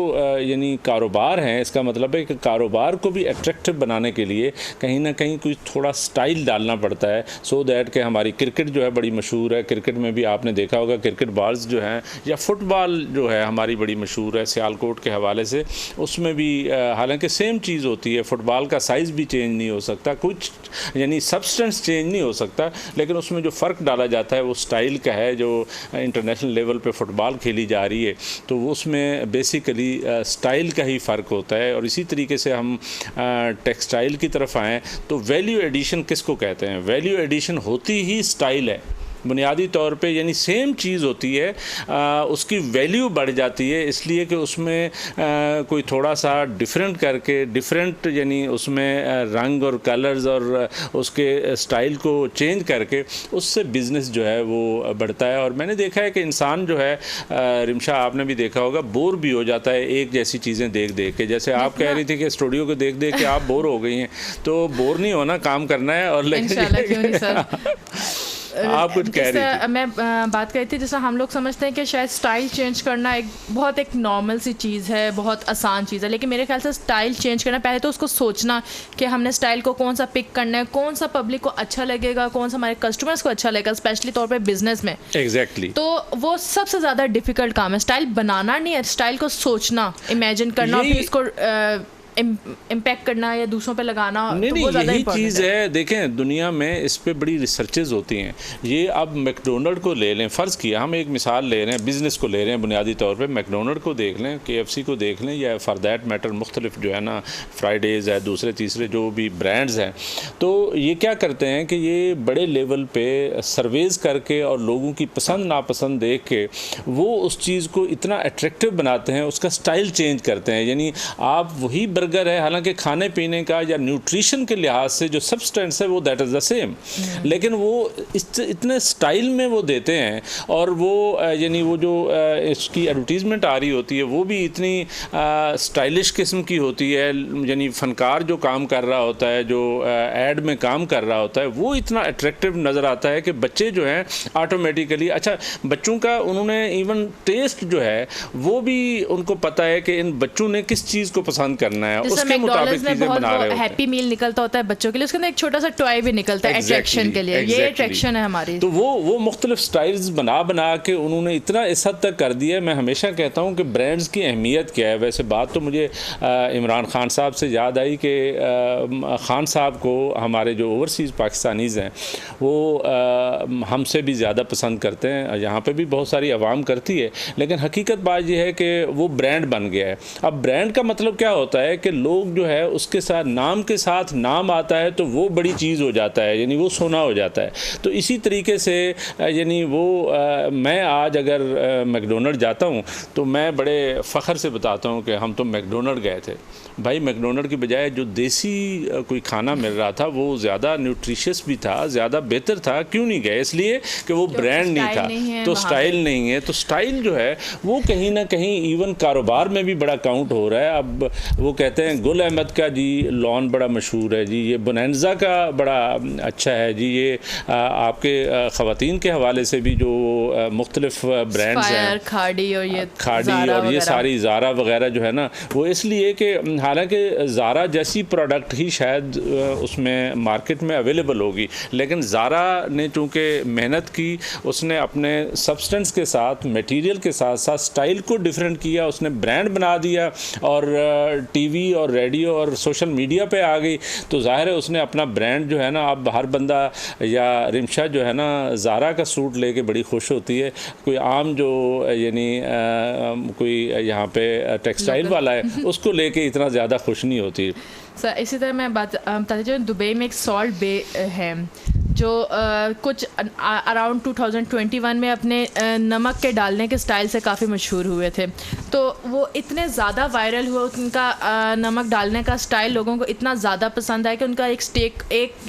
यानी कारोबार हैं, इसका मतलब है कि कारोबार को भी अट्रैक्टिव बनाने के लिए कहीं ना कहीं कुछ थोड़ा स्टाइल डालना पड़ता है, सो दैट कि हमारी क्रिकेट जो है बड़ी मशहूर है। क्रिकेट में भी आपने देखा होगा क्रिकेट बॉल्स जो हैं, या फुटबॉल जो है हमारी बड़ी मशहूर है सियालकोट के हवाले से, उसमें भी हालांकि सेम चीज़ होती है, फुटबॉल का साइज़ भी चेंज नहीं हो सकता, कुछ यानी सब्सटेंस चेंज नहीं हो सकता, लेकिन उसमें जो फ़र्क डाला जाता है वो स्टाइल का है। जो इंटरनेशनल लेवल पे फ़ुटबॉल खेली जा रही है तो उसमें बेसिकली स्टाइल का ही फ़र्क होता है। और इसी तरीके से हम टेक्सटाइल की तरफ आएँ तो वैल्यू एडिशन किसको कहते हैं? वैल्यू एडिशन होती ही स्टाइल है बुनियादी तौर पे, यानी सेम चीज़ होती है, उसकी वैल्यू बढ़ जाती है इसलिए कि उसमें कोई थोड़ा सा डिफरेंट करके, डिफरेंट यानी उसमें रंग और कलर्स और उसके स्टाइल को चेंज करके उससे बिज़नेस जो है वो बढ़ता है। और मैंने देखा है कि इंसान जो है, रिमशा आपने भी देखा होगा, बोर भी हो जाता है एक जैसी चीज़ें देख देख के। जैसे आप कह रही थी कि स्टूडियो को देख देख के आप बोर हो गई हैं, तो बोर नहीं होना, काम करना है। और लेकिन आप कुछ कह रही थी। मैं बात करी थी, जैसे हम लोग समझते हैं कि शायद स्टाइल चेंज करना एक नॉर्मल सी चीज़ है, बहुत आसान चीज़ है, लेकिन मेरे ख्याल से स्टाइल चेंज करना, पहले तो उसको सोचना कि हमने स्टाइल को कौन सा पिक करना है, कौन सा पब्लिक को अच्छा लगेगा, कौन सा हमारे कस्टमर्स को अच्छा लगेगा, स्पेशली तौर पर बिजनेस में। एग्जैक्टली तो वो सबसे ज़्यादा डिफिकल्ट काम है। स्टाइल बनाना नहीं है, स्टाइल को सोचना, इमेजिन करना, फिर इसको इम्पैक्ट करना या दूसरों पे लगाना। नहीं, यही चीज़ है। देखें, दुनिया में इस पे बड़ी रिसर्चेज होती हैं। ये अब मैकडोनल्ड को ले लें, फ़र्ज़ किया हम एक मिसाल ले रहे हैं, बिज़नेस को ले रहे हैं बुनियादी तौर पे, मैकडोनल्ड को देख लें, KFC को देख लें, या फॉर दैट मैटर मुख्तलिफ जो है ना, फ्राइडेज़ है, दूसरे तीसरे जो भी ब्रांड्स हैं, तो ये क्या करते हैं कि ये बड़े लेवल पे सर्वेज़ करके और लोगों की पसंद नापसंद देख के वो उस चीज़ को इतना अट्रैक्टिव बनाते हैं, उसका स्टाइल चेंज करते हैं। यानी आप वही बर्गर है, हालांकि खाने पीने का या न्यूट्रिशन के लिहाज से जो सब्सटेंस है वो दैट इज़ द सेम, लेकिन वो इतने स्टाइल में वो देते हैं, और वो यानी वो जो इसकी एडवर्टीज़मेंट आ रही होती है वो भी इतनी स्टाइलिश किस्म की होती है। यानी फ़नकार जो काम कर रहा होता है, जो एड में काम कर रहा होता है, वो इतना अट्रैक्टिव नज़र आता है कि बच्चे जो हैं ऑटोमेटिकली, अच्छा बच्चों का उन्होंने इवन टेस्ट जो है वो भी उनको पता है कि इन बच्चों ने किस चीज़ को पसंद करना है, उसके मुताबिक चीजें बना रहे होते हैं। हैप्पी मील निकलता होता है बच्चों के लिए, उसके अंदर एक छोटा सा टॉय भी निकलता है अट्रैक्शन के लिए। ये अट्रैक्शन है हमारी। तो वो मुख्तलिफ स्टाइल्स बना के उन्होंने इतना इस हद तक कर दिया है। मैं हमेशा कहता हूँ कि ब्रांड्स की अहमियत क्या है। वैसे बात तो मुझे इमरान खान साहब से याद आई कि खान साहब को हमारे जो ओवरसीज़ पाकिस्तानीज़ हैं वो हमसे भी ज़्यादा पसंद करते हैं, यहाँ पर भी बहुत सारी आवाम करती है, लेकिन हकीकत बात यह है कि वो ब्रांड बन गया है। अब ब्रांड का मतलब क्या होता है कि लोग जो है उसके साथ नाम के साथ नाम आता है तो वो बड़ी चीज़ हो जाता है, यानी वो सोना हो जाता है। तो इसी तरीके से यानी वो मैं आज अगर मैकडोनल्ड जाता हूँ तो मैं बड़े फ़ख्र से बताता हूँ कि हम तो मैकडोनल्ड गए थे। भाई मैकडोनल्ड की बजाय जो देसी कोई खाना मिल रहा था वो ज़्यादा न्यूट्रिशियस भी था, ज़्यादा बेहतर था। क्यों नहीं गए? इसलिए कि वो ब्रांड नहीं था, तो स्टाइल नहीं है। तो स्टाइल जो है वो कहीं ना कहीं इवन कारोबार में भी बड़ा काउंट हो रहा है। अब वो कहते हैं गुल अहमद का जी लॉन बड़ा मशहूर है जी, ये बोनेंजा का बड़ा अच्छा है जी, ये आपके ख़वातीन के हवाले से भी जो मुख्तलिफ ब्रांड्स हैं, खाड़ी और ये सारी ज़ारा वगैरह जो है ना, वो इसलिए कि हालांकि ज़ारा जैसी प्रोडक्ट ही शायद उसमें मार्केट में अवेलेबल होगी, लेकिन ज़ारा ने चूँकि मेहनत की, उसने अपने सब्सटेंस के साथ, मटेरियल के साथ साथ स्टाइल को डिफरेंट किया, उसने ब्रांड बना दिया। और TV टीवी और रेडियो और सोशल मीडिया पे आ गई तो ज़ाहिर है उसने अपना ब्रांड जो है ना, अब हर बंदा या रिमशा जो है ना ज़ारा का सूट लेके बड़ी खुश होती है, कोई आम जो यानी कोई यहाँ पे टेक्सटाइल वाला है उसको लेके इतना ज़्यादा खुश नहीं होती। सर इसी तरह मैं बात बताती हूँ, दुबई में एक सॉल्ट बे है जो कुछ अराउंड 2021 में अपने नमक के डालने के स्टाइल से काफ़ी मशहूर हुए थे। तो वो इतने ज़्यादा वायरल हुआ, उनका नमक डालने का स्टाइल लोगों को इतना ज़्यादा पसंद आया कि उनका एक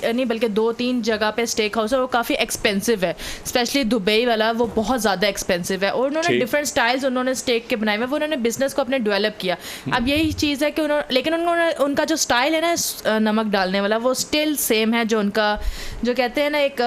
नहीं बल्कि 2-3 जगह पे स्टेक हाउस है, वो काफ़ी एक्सपेंसिव है, स्पेशली दुबई वाला वो बहुत ज़्यादा एक्सपेंसिव है। और उन्होंने डिफरेंट स्टाइल्स उन्होंने स्टेक के बनाए हुए, वो उन्होंने बिज़नेस को अपने डेवलप किया। अब यही चीज़ है कि उन्होंने उनका जो स्टाइल है ना नमक डालने वाला, वो स्टिल सेम है जो उनका जो कहते हैं ना एक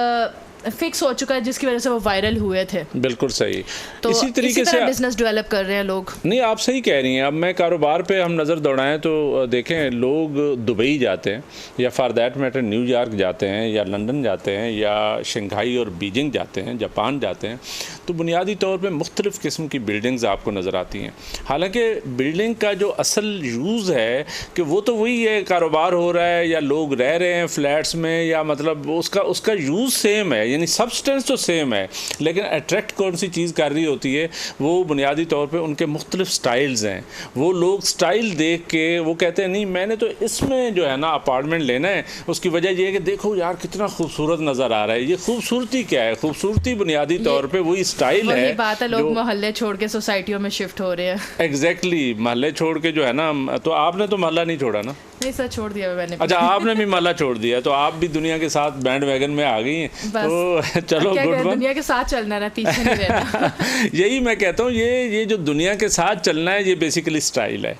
फिक्स हो चुका है, जिसकी वजह से वो वायरल हुए थे। बिल्कुल सही। तो इसी तरीके से बिजनेस डेवलप कर रहे हैं लोग। नहीं, आप सही कह रही हैं। अब मैं कारोबार पे हम नज़र दौड़ाएं तो देखें, लोग दुबई जाते हैं या फॉर दैट मैटर न्यूयॉर्क जाते हैं या लंदन जाते हैं या शंघाई और बीजिंग जाते हैं, जापान जाते हैं, तो बुनियादी तौर पे मुख्तलिफ़ किस्म की बिल्डिंग्स आपको नज़र आती हैं। हालांकि बिल्डिंग का जो असल यूज़ है कि वो तो वही है, कारोबार हो रहा है या लोग रह रहे हैं फ्लैट्स में, या मतलब उसका यूज़ सेम है, यानी सब्सटेंस तो सेम है, लेकिन अट्रैक्ट कौन सी चीज़ कर रही होती है वो बुनियादी तौर पे उनके मुख्तलिफ स्टाइल्स हैं। वो लोग स्टाइल देख के वो कहते हैं नहीं मैंने तो इसमें जो है ना अपार्टमेंट लेना है, उसकी वजह ये है कि देखो यार कितना खूबसूरत नज़र आ रहा है। ये खूबसूरती क्या है? खूबसूरती बुनियादी तौर पर वही स्टाइल है। बात है, लोग मोहल्ले छोड़ के सोसाइटियों में शिफ्ट हो रहे हैं। एग्जैक्टली, मोहल्ले छोड़ के जो है ना, तो आपने तो मोहल्ला नहीं छोड़ा ना? नहीं सर, छोड़ दिया मैंने। अच्छा, आपने भी मोहल्ला छोड़ दिया, तो आप भी दुनिया के साथ बैंड वैगन में आ गई हैं। तो चलो गुड वन, दुनिया के साथ चलना है, पीछे नहीं रहना। यही मैं कहता हूँ, ये जो दुनिया के साथ चलना है, ये बेसिकली स्टाइल है।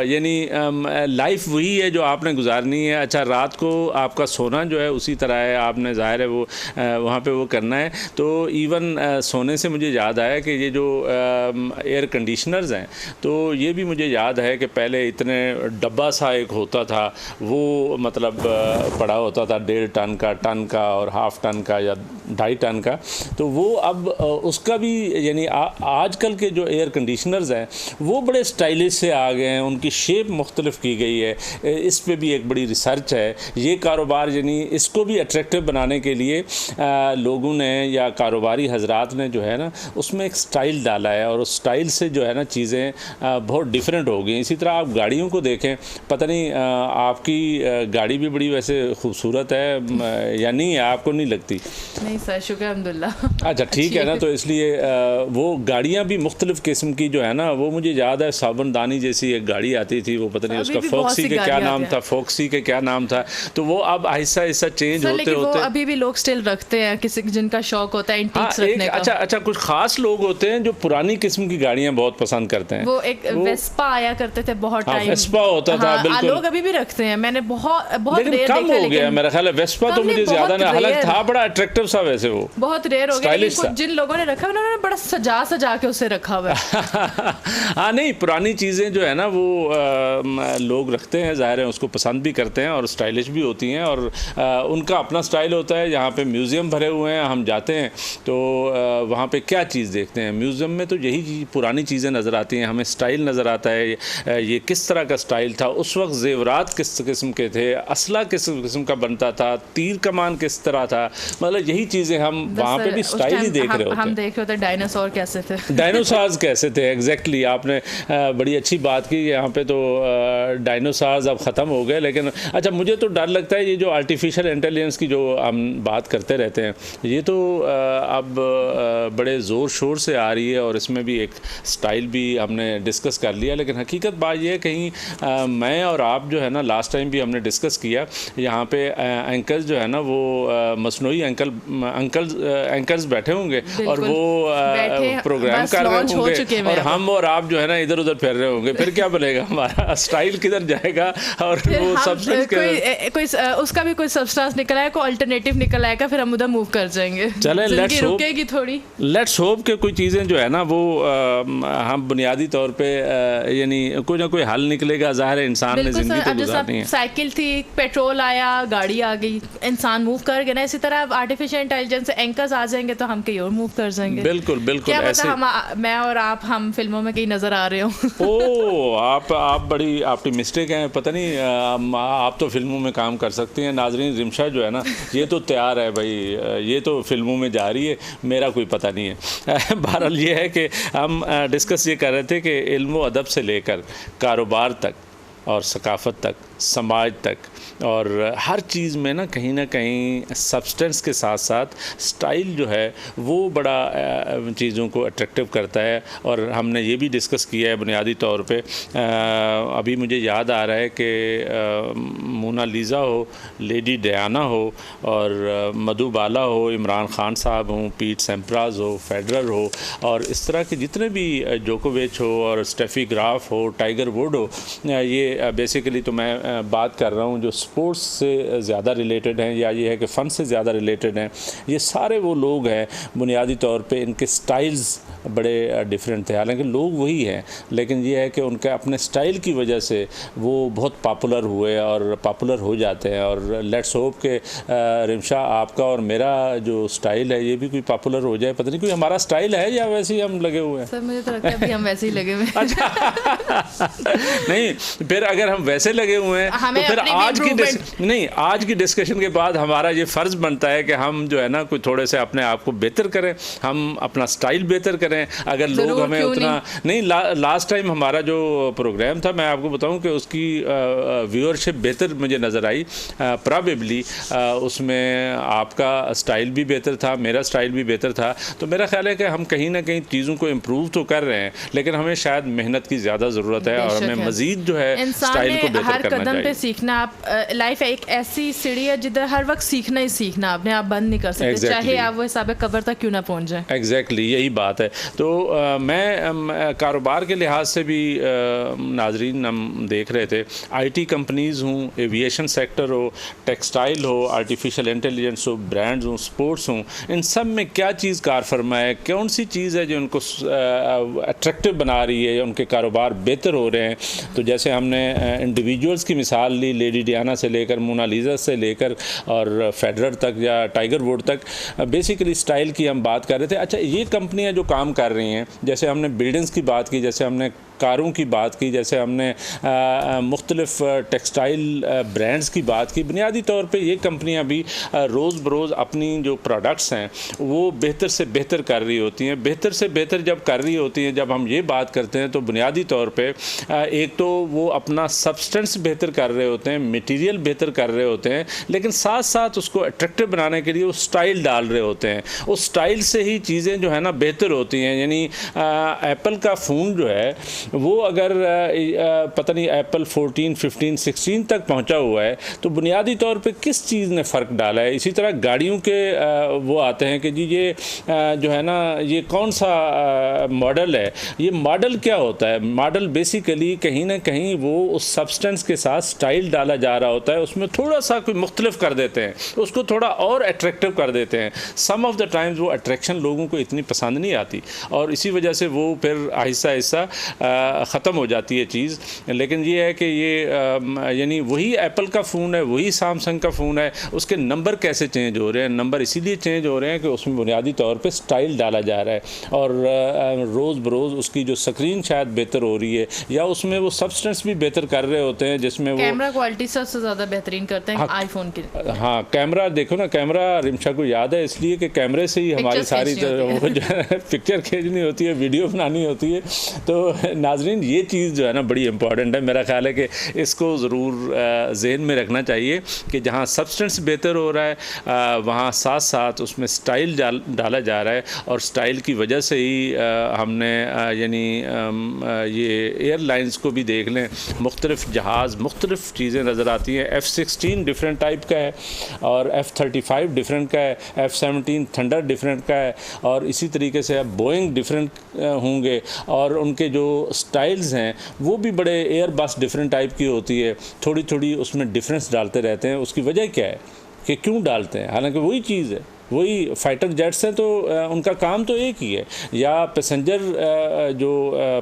यानी लाइफ वही है जो आपने गुजारनी है। अच्छा, रात को आपका सोना जो है उसी तरह है, आपने ज़ाहिर है वो वहाँ पे वो करना है। तो इवन सोने से मुझे याद आया कि ये जो एयर कंडीशनर्स हैं, तो ये भी मुझे याद है कि पहले इतने डब्बा सा एक होता था, वो मतलब पड़ा होता था 1.5 टन का और हाफ टन का या 2.5 टन का। तो वो अब उसका भी यानी आजकल के जो एयर कंडीशनर्स हैं वो बड़े स्टाइलिश से आ गए हैं, उनकी शेप मुख्तलिफ की गई है। इस पे भी एक बड़ी रिसर्च है। ये कारोबार यानी इसको भी अट्रैक्टिव बनाने के लिए लोगों ने या कारोबारी हजरात ने जो है ना उसमें एक स्टाइल डाला है, और उस स्टाइल से जो है ना चीज़ें बहुत डिफरेंट हो गई। इसी तरह आप गाड़ियों को देखें, पता नहीं आपकी गाड़ी भी बड़ी वैसे खूबसूरत है या नहीं है, आपको नहीं लगती? नहीं सर, शुक्र अल्हम्दुलिल्लाह। अच्छा ठीक है ना, तो इसलिए वो गाड़ियाँ भी मुख्तलिफ़ किस्म की जो है ना, वो मुझे याद है साबनदानी जैसी एक गाड़ी आती थी, वो पता नहीं उसका फोक्सी के क्या नाम था, फोक्सी के क्या नाम था। तो वो अब आहिस्ता आहिस्ता चेंज होते होते अभी भी लोग स्टिल रखते हैं, किसी जिनका शौक होता है एंटीक्स रखने का। अच्छा, कुछ खास लोग होते हैं जो पुरानी किस्म की गाड़ियाँ बहुत पसंद करते हैं। वो एक वेस्पा आया करते थे बहुत टाइम, वेस्पा होता था, बिल्कुल। लोग अभी भी रखते हैं, मैंने बहुत लेकिन कम हो गया मेरा ख्याल है। वेस्पा तो मुझे ज्यादा ना, हालांकि था बड़ा अट्रैक्टिव सा, वैसे वो बहुत रेयर हो गया, लेकिन जिन लोगों ने रखा उन्होंने बड़ा सजा के उसे रखा हुआ है। हाँ, नहीं पुरानी चीज़ें जो है ना वो लोग रखते हैं, ज़ाहिर है उसको पसंद भी करते हैं और स्टाइलिश भी होती हैं, और उनका अपना स्टाइल होता है। यहाँ पे म्यूज़ियम भरे हुए हैं, हम जाते हैं तो वहाँ पे क्या चीज़ देखते हैं, म्यूज़ियम में तो यही पुरानी चीज़ें नज़र आती हैं, हमें स्टाइल नज़र आता है, ये किस तरह का स्टाइल था उस वक्त, जेवरात किस किस्म के थे, असला किस किस्म का बनता था, तीर कमान किस तरह था, मतलब यही चीज़ें हम वहाँ पे भी स्टाइल ही देख रहे होते हैं। हम देख रहे होते डायनासोर कैसे थे, डायनासोर्स कैसे थे। एग्जैक्टली, आपने बड़ी अच्छी बात की। यहाँ पे तो डायनासोर्स अब ख़त्म हो गए, लेकिन अच्छा मुझे तो डर लगता है ये जो आर्टिफिशियल इंटेलिजेंस की जो हम बात करते रहते हैं, ये तो अब बड़े ज़ोर शोर से आ रही है, और इसमें भी एक स्टाइल भी हमने डिस्कस कर लिया। लेकिन हकीकत बात ये है, कहीं मैं और आप जो है ना लास्ट टाइम भी हमने डिस्कस किया, यहाँ पे एंकर्स जो है ना वो मसनूई एंकर्स बैठे होंगे और वो प्रोग्राम कर रहे होंगे, और हम और आप जो है ना इधर उधर फिर रहे होंगे, फिर क्या बनेगा हमारा स्टाइल किधर जाएगा, और वो सब्सटेंस कोई उसका भी कोई सब्सटेंस निकल आएगा, कोई अल्टरनेटिव निकल आएगा, फिर हम उधर मूव कर जाएंगे। चलें, रुकेगी थोड़ी, लेट्स होप कि कोई चीज़ें जो है ना वो हम बुनियादी तौर पे यानी कोई ना कोई हल निकलेगा। ज़ाहिर है इंसान ने ज़िंदगी मुश्किल गुजारनी है। साइकिल थी, पेट्रोल आया, गाड़ी आ गई, इंसान मूव कर गया ना, इसी तरह अब आर्टिफिशियल इंटेलिजेंस से एंकर्स आ जाएंगे तो हम कहीं और मूव कर जाएंगे। बिल्कुल बिल्कुल क्या पता ऐसे। मैं और हम फिल्मों में कहीं नजर आ रहे हो। ओ आप बड़ी ऑप्टिमिस्टिक हैं, पता नहीं आप तो फिल्मों में काम कर सकती हैं। नाजरीन, रिमशा जो है ना, ये तो तैयार है भाई, ये तो फिल्मों में जा रही है, मेरा कोई पता नहीं है। बहरहाल ये है कि हम डिस्कस ये कर रहे थे कि इल्म व अदब से लेकर कारोबार तक और सकाफ़त तक, समाज तक, और हर चीज़ में ना कहीं सब्सटेंस के साथ साथ स्टाइल जो है वो बड़ा चीज़ों को अट्रैक्टिव करता है। और हमने ये भी डिस्कस किया है बुनियादी तौर पे। अभी मुझे याद आ रहा है कि मोनालिसा हो, लेडी डायना हो, और मधुबाला हो, इमरान खान साहब हों, पीट सैम्प्रास हो, फेडरर हो, और इस तरह के जितने भी जोकोविच हो और स्टेफी ग्राफ हो, टाइगर वुड हो, ये बेसिकली तो मैं बात कर रहा हूँ जो स्पोर्ट्स से ज़्यादा रिलेटेड हैं, या ये है कि फ़न से ज़्यादा रिलेटेड हैं। ये सारे वो लोग हैं बुनियादी तौर पे, इनके स्टाइल्स बड़े डिफरेंट थे। हालांकि लोग वही हैं, लेकिन ये है कि उनके अपने स्टाइल की वजह से वो बहुत पॉपुलर हुए और पॉपुलर हो जाते हैं। और लेट्स होप कि रिमशा, आपका और मेरा जो स्टाइल है ये भी कोई पॉपुलर हो जाए। पता नहीं कोई हमारा स्टाइल है या वैसे ही हम लगे हुए हैं? सर मुझे तो लगता है अभी हम वैसे ही लगे हुए हैं। अच्छा नहीं, फिर अगर हम वैसे लगे हुए हैं तो फिर आज की डिस्कशन के बाद हमारा ये फ़र्ज़ बनता है कि हम जो है ना कोई थोड़े से अपने आप को बेहतर करें, हम अपना स्टाइल बेहतर करें। अगर लोग हमें उतना नहीं, लास्ट टाइम हमारा जो प्रोग्राम था, मैं आपको बताऊं कि उसकी व्यूअरशिप बेहतर मुझे नज़र आई। प्रॉबेबली उसमें आपका स्टाइल भी बेहतर था, मेरा स्टाइल भी बेहतर था। तो मेरा ख्याल है कि हम कहीं ना कहीं चीज़ों को इम्प्रूव तो कर रहे हैं, लेकिन हमें शायद मेहनत की ज़्यादा ज़रूरत है और हमें मज़ीद जो है स्टाइल को बेहतर करना कदम पे सीखना। आप लाइफ एक ऐसी सीढ़ी है जिधर हर वक्त सीखना ही सीखना, आपने आप बंद नहीं कर सकते, चाहे आप वो हिसाब कबर तक क्यों ना पहुंच जाए। एग्जैक्टली यही बात है। तो मैं कारोबार के लिहाज से भी नाजरीन हम देख रहे थे, आईटी कंपनीज़ हों, एविएशन सेक्टर हो, टेक्सटाइल हो, आर्टिफिशियल इंटेलिजेंस हो, ब्रांड्स हों, स्पोर्ट्स हों, इन सब में क्या चीज़ कार फरमा है, कौन सी चीज़ है जो उनको अट्रैक्टिव बना रही है, उनके कारोबार बेहतर हो रहे हैं। तो जैसे हमने इंडिविजुअल्स की मिसाल ली, लेडी डायना से लेकर मोनालिसा से लेकर और फेडरर तक या टाइगर वुड तक, बेसिकली स्टाइल की हम बात कर रहे थे। अच्छा, ये कंपनियां जो काम कर रही हैं, जैसे हमने बिल्डिंग्स की बात की, जैसे हमने कारों की बात की, जैसे हमने मुख्तलिफ टेक्सटाइल ब्रांड्स की बात की, बुनियादी तौर पे ये कंपनियां भी रोज़ बरोज़ अपनी जो प्रोडक्ट्स हैं वो बेहतर से बेहतर कर रही होती हैं। बेहतर से बेहतर जब कर रही होती हैं, जब हम ये बात करते हैं, तो बुनियादी तौर पे एक तो वो अपना सब्सटेंस बेहतर कर रहे होते हैं, मटीरियल बेहतर कर रहे होते हैं, लेकिन साथ साथ उसको अट्रैक्टिव बनाने के लिए वो स्टाइल डाल रहे होते हैं। उस स्टाइल से ही चीज़ें जो है ना बेहतर होती हैं। यानी एप्पल का फ़ोन जो है वो अगर पता नहीं एप्पल 14, 15, 16 तक पहुंचा हुआ है, तो बुनियादी तौर पे किस चीज़ ने फ़र्क डाला है। इसी तरह गाड़ियों के वो आते हैं कि जी ये जो है ना ये कौन सा मॉडल है। ये मॉडल क्या होता है? मॉडल बेसिकली कहीं ना कहीं वो उस सब्सटेंस के साथ स्टाइल डाला जा रहा होता है, उसमें थोड़ा सा कोई मुख्तलिफ कर देते हैं, उसको थोड़ा और अट्रैक्टिव कर देते हैं। सम ऑफ द टाइम्स वो अट्रैक्शन लोगों को इतनी पसंद नहीं आती और इसी वजह से वो फिर आहिस्ता आहिस्ता ख़त्म हो जाती है चीज़। लेकिन ये है कि ये यानी वही एप्पल का फ़ोन है, वही सैमसंग का फ़ोन है, उसके नंबर कैसे चेंज हो रहे हैं? नंबर इसीलिए चेंज हो रहे हैं कि उसमें बुनियादी तौर पे स्टाइल डाला जा रहा है और रोज़ बरोज़ उसकी जो स्क्रीन शायद बेहतर हो रही है या उसमें वो सब्सटेंस भी बेहतर कर रहे होते हैं, जिसमें वो कैमरा क्वालिटी सबसे ज़्यादा बेहतरीन करते हैं आईफोन की। हाँ, कैमरा देखो ना, कैमरा रिमशा को याद है इसलिए कि कैमरे से ही हमारी सारी वो जो है पिक्चर खींचनी होती है, वीडियो बनानी होती है। तो नाजरीन ये चीज़ जो है ना बड़ी इंपॉर्टेंट है। मेरा ख्याल है कि इसको ज़रूर जहन में रखना चाहिए कि जहाँ सब्सटेंस बेहतर हो रहा है वहाँ साथ साथ उसमें स्टाइल डाला जा रहा है और स्टाइल की वजह से ही हमने यानी ये एयरलाइंस को भी देख लें, मुख्तलिफ जहाज़ मुख्तलिफ चीज़ें नज़र आती हैं। F-16 डिफरेंट टाइप का है और F-35 डिफरेंट का है, F-17 थंडर डिफरेंट का है और इसी तरीके से अब बोइंग डिफरेंट होंगे और उनके जो स्टाइल्स हैं वो भी बड़े एयरबस डिफरेंट टाइप की होती है। थोड़ी थोड़ी उसमें डिफरेंस डालते रहते हैं। उसकी वजह क्या है कि क्यों डालते हैं? हालांकि वही चीज़ है। वही फाइटर जेट्स हैं तो उनका काम तो एक ही है, या पैसेंजर जो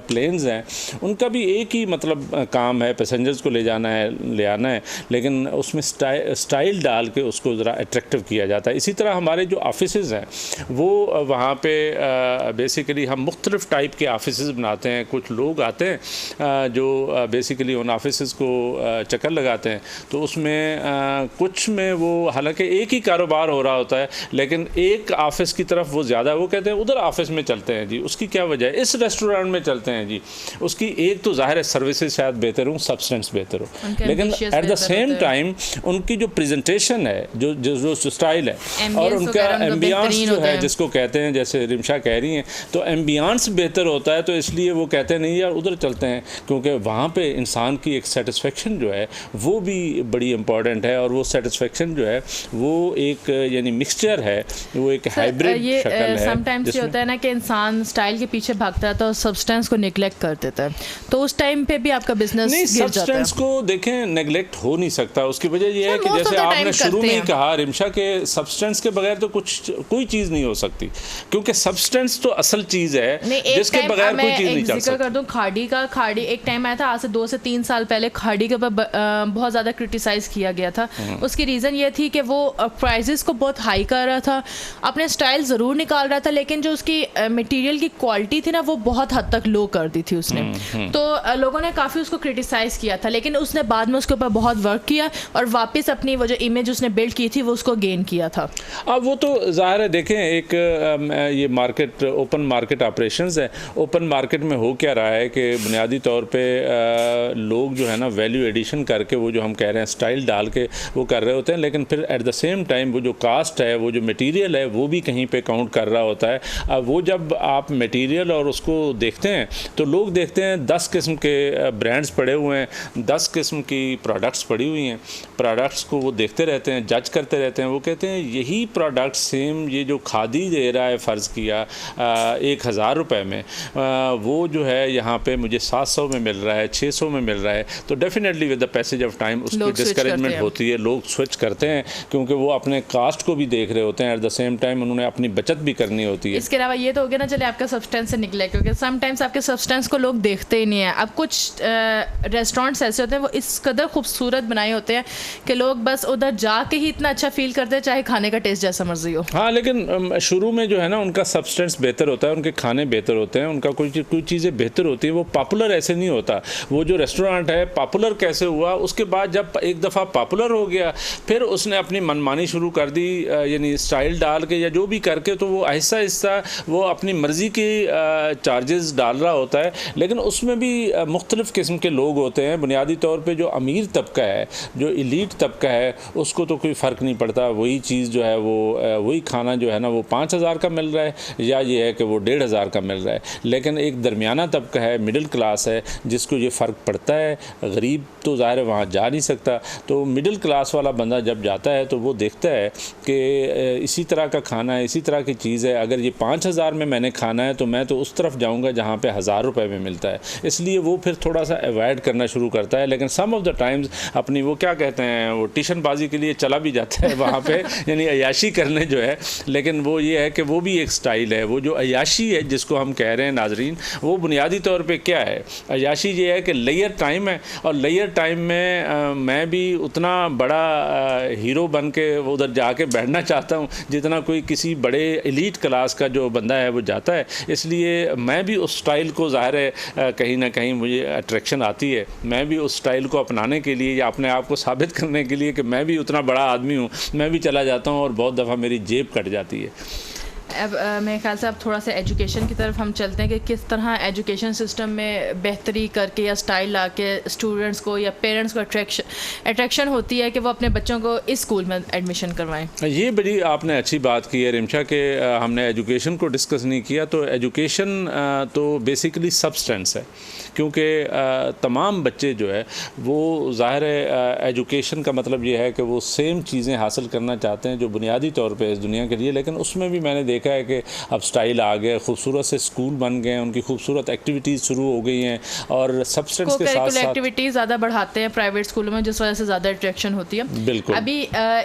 प्लेन्स हैं उनका भी एक ही मतलब काम है, पैसेंजर्स को ले जाना है, ले आना है, लेकिन उसमें स्टाइल डाल के उसको ज़रा अट्रैक्टिव किया जाता है। इसी तरह हमारे जो ऑफिसेज़ हैं वो वहाँ पे बेसिकली हम मुख्तलिफ़ टाइप के ऑफिसेज़ बनाते हैं। कुछ लोग आते हैं जो बेसिकली उन ऑफिसेज़ को चक्कर लगाते हैं, तो उसमें कुछ में वो हालांकि एक ही कारोबार हो रहा होता है, लेकिन एक ऑफिस की तरफ वो ज़्यादा, वो कहते हैं उधर ऑफिस में चलते हैं जी, उसकी क्या वजह है, इस रेस्टोरेंट में चलते हैं जी, उसकी एक तो ज़ाहिर है सर्विसेज शायद बेहतर हो, सब्सटेंस बेहतर हो, लेकिन एट द सेम टाइम उनकी जो प्रेजेंटेशन है, जो जो स्टाइल है और उनका एम्बियंस जो है जिसको कहते हैं, जैसे रिमशा कह रही हैं, तो एम्बियंस बेहतर होता है, तो इसलिए वो कहते हैं नहीं यार उधर चलते हैं, क्योंकि वहाँ पे इंसान की एक सेटिस्फेक्शन जो है वो भी बड़ी इंपॉर्टेंट है, और वो सेटिस्फेक्शन जो है वो एक यानी मिक्सचर है, वो एक हाइब्रिड शक्ल है। समटाइम्स ये होता है ना कि इंसान स्टाइल के पीछे भागता है तो सब्सटेंस को निगलेक्ट कर देता है, तो उस टाइम पे भी आपका बिजनेस नहीं, गिर जाता है। सब्सटेंस को देखें नेगलेक्ट हो नहीं सकता, उसकी वजह ये है कि जैसे आपने शुरू में ही कहा रिमशा के सब्सटेंस के बगैर तो कोई चीज़ नहीं हो सकती, क्योंकि सब्सटेंस तो असल चीज़ है जिसके बगैर कोई चीज़ नहीं चल सकती। कर दूं खाड़ी एक टाइम आया था आज से 2 से 3 साल पहले, खाड़ी के ऊपर बहुत ज़्यादा क्रिटिसाइज़ किया गया था। उसकी रीज़न ये थी कि वो प्राइजेस को बहुत हाई कर रहा था, अपने स्टाइल ज़रूर निकाल रहा था, लेकिन जो उसकी मटेरियल की क्वालिटी थी ना वो बहुत हद तक लो कर दी थी उसने, तो लोगों ने काफ़ी उसको क्रिटिसाइज़ किया था, लेकिन उसने बाद में उसके ऊपर बहुत वर्क किया और वापस अपनी वो जो इमेज उसने बिल्ड की थी वो उसको गेन किया था। अब वो तो ज़ाहिर है, देखें एक ये मार्केट, ओपन मार्केट ऑपरेशंस है, ओपन मार्केट में हो क्या रहा है कि बुनियादी तौर पे लोग जो है ना वैल्यू एडिशन करके वो जो हम कह रहे हैं स्टाइल डाल के वो कर रहे होते हैं, लेकिन फिर एट द सेम टाइम वो जो कास्ट है, वो जो मटेरियल है वो भी कहीं पे काउंट कर रहा होता है। अब वो जब आप मटेरियल और उसको देखते हैं तो लोग देखते हैं 10 किस्म के ब्रांड्स पड़े हुए हैं, 10 किस्म की प्रोडक्ट्स पड़ी हुई हैं, प्रोडक्ट्स को वो देखते रहते हैं, जज करते रहते हैं, वो कहते हैं यही प्रोडक्ट सेम ये जो खादी दे रहा है, फ़र्ज़ किया 1000 रुपये में, वो जो है यहाँ पे मुझे 700 में मिल रहा है, 600 में मिल रहा है, तो definitely with the passage of time उसकी डिस्करेजमेंट होती है, लोग स्विच करते हैं, क्योंकि वो अपने कास्ट को भी देख रहे होते हैं, एट द सेम टाइम उन्होंने अपनी बचत भी करनी होती है। इसके अलावा ये तो हो गया ना, चले आपका सब्सटेंस से निकले, क्योंकि समटाइम्स आपके सब्सटेंस को लोग देखते ही नहीं है। अब कुछ रेस्टोरेंट्स ऐसे होते हैं वो इस कदर खूबसूरत बनाए होते हैं कि लोग बस उधर जाके ही इतना अच्छा फील करते हैं, चाहे खाने का टेस्ट जैसा मर्जी हो। हाँ, लेकिन शुरू में जो है ना उनका सब्सटेंस बेहतर होता है, उनके खाने बेहतर होते हैं, उनका कोई चीज़ें बेहतर होती है, वो पॉपुलर ऐसे नहीं होता। वो जो रेस्टोरेंट है पॉपुलर कैसे हुआ, उसके बाद जब एक दफ़ा पॉपुलर हो गया फिर उसने अपनी मनमानी शुरू कर दी, यानी स्टाइल डाल के या जो भी करके, तो वो आहिस्ता आहिस्ता वो अपनी मर्ज़ी के चार्जेस डाल रहा होता है, लेकिन उसमें भी मुख्तलिफ़ किस्म के लोग होते हैं। बुनियादी तौर पे जो अमीर तबका है, जो एलीट तबका है, उसको तो कोई फ़र्क नहीं पड़ता, वही चीज़ जो है वो वही खाना जो है ना वो 5000 का मिल रहा है या ये है कि वो 1500 का मिल रहा है, लेकिन एक दरमियाना तबका है, मिडिल क्लास है, जिसको ये फ़र्क पड़ता है। गरीब तो ज़ाहिर है वहाँ जा नहीं सकता, तो मिडिल क्लास वाला बंदा जब जाता है तो वो देखता है कि इसी तरह का खाना है, इसी तरह की चीज़ है, अगर ये 5000 में मैंने खाना है तो मैं तो उस तरफ जाऊँगा जहाँ पे 1000 रुपये में मिलता है, इसलिए वो फिर थोड़ा सा अवॉइड करना शुरू करता है। लेकिन सम ऑफ़ द टाइम्स अपनी वो क्या कहते हैं वो ट्यूशनबाजी के लिए चला भी जाता है वहाँ पे, यानी अय्याशी करने जो है, लेकिन वो ये है कि वो भी एक स्टाइल है। वो जो अय्याशी है जिसको हम कह रहे हैं नाजरीन, वो बुनियादी तौर पे क्या है, अय्याशी ये है कि लेयर टाइम है, और लेयर टाइम में मैं भी उतना बड़ा हीरो बन के उधर जाके बैठना चाहता हूँ जितना कोई किसी बड़े एलीट क्लास का जो बंदा है वो जाता है, इसलिए मैं भी उस स्टाइल को ज़ाहिर है कहीं ना कहीं मुझे अट्रैक्शन आती है, मैं भी उस स्टाइल को अपनाने के लिए या अपने आप को साबित करने के लिए कि मैं भी उतना बड़ा आदमी हूँ, मैं भी चला जाता हूँ और बहुत दफ़ा मेरी जेब कट जाती है। अब मेरे ख्याल से अब थोड़ा सा एजुकेशन की तरफ हम चलते हैं कि किस तरह एजुकेशन सिस्टम में बेहतरी करके या स्टाइल ला के स्टूडेंट्स को या पेरेंट्स को अट्रैक्शन होती है कि वो अपने बच्चों को इस स्कूल में एडमिशन करवाएं। ये बड़ी आपने अच्छी बात की है रिमशा के, हमने एजुकेशन को डिस्कस नहीं किया, तो एजुकेशन तो बेसिकली सब्सटेंस है, क्योंकि तमाम बच्चे जो है वो ज़ाहिर है एजुकेशन का मतलब ये है कि वो सेम चीज़ें हासिल करना चाहते हैं जो बुनियादी तौर पे इस दुनिया के लिए, लेकिन उसमें भी मैंने देखा देखा है कि अब स्टाइल आ गया, खूबसूरत से स्कूल बन गए हैं, उनकी खूबसूरत एक्टिविटीज़ शुरू हो गई हैं और सब्सटेंस के साथ साथ एक्टिविटीज़ ज़्यादा बढ़ाते हैं प्राइवेट स्कूलों में, जिस वजह से ज़्यादा अट्रैक्शन होती है। बिल्कुल। अभी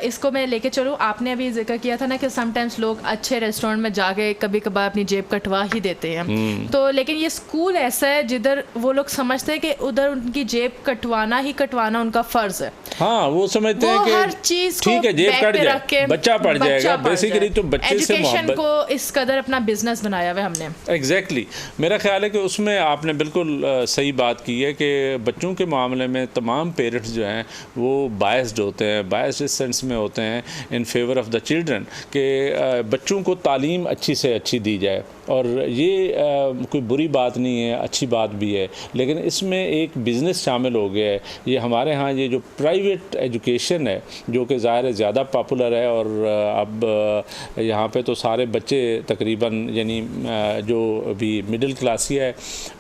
इसको मैं लेके चलूँ, आपने अभी जिक्र किया था ना कि समटाइम्स लोग अच्छे रेस्टोरेंट में जाके कभी कभार अपनी जेब कटवा ही देते हैं, तो लेकिन ये स्कूल ऐसा है जिधर वो लोग समझते हैं कि उधर उनकी जेब कटवाना ही कटवाना उनका फ़र्ज़ है। हाँ, वो समझते हैं कि हर चीज़ ठीक है जेब कट जाए, बच्चा पढ़ जाएगा, बेसिकली तो बच्चे से मोहब्बत को इस कदर अपना बिजनेस बनाया हुआ है हमने। एग्जैक्टली मेरा ख्याल है कि उसमें आपने बिल्कुल सही बात की है कि बच्चों के मामले में तमाम पेरेंट्स जो हैं वो बायस्ड होते हैं, बायस्ड इस सेंस में होते हैं in favour of the children कि बच्चों को तालीम अच्छी से अच्छी दी जाए, और ये कोई बुरी बात नहीं है, अच्छी बात भी है, लेकिन इसमें एक बिज़नेस शामिल हो गया है। ये हमारे यहाँ ये जो प्राइवेट एजुकेशन है जो कि ज़ाहिर है ज़्यादा पॉपुलर है, और अब यहाँ पे तो सारे बच्चे तकरीबन यानी जो भी मिडिल क्लासी है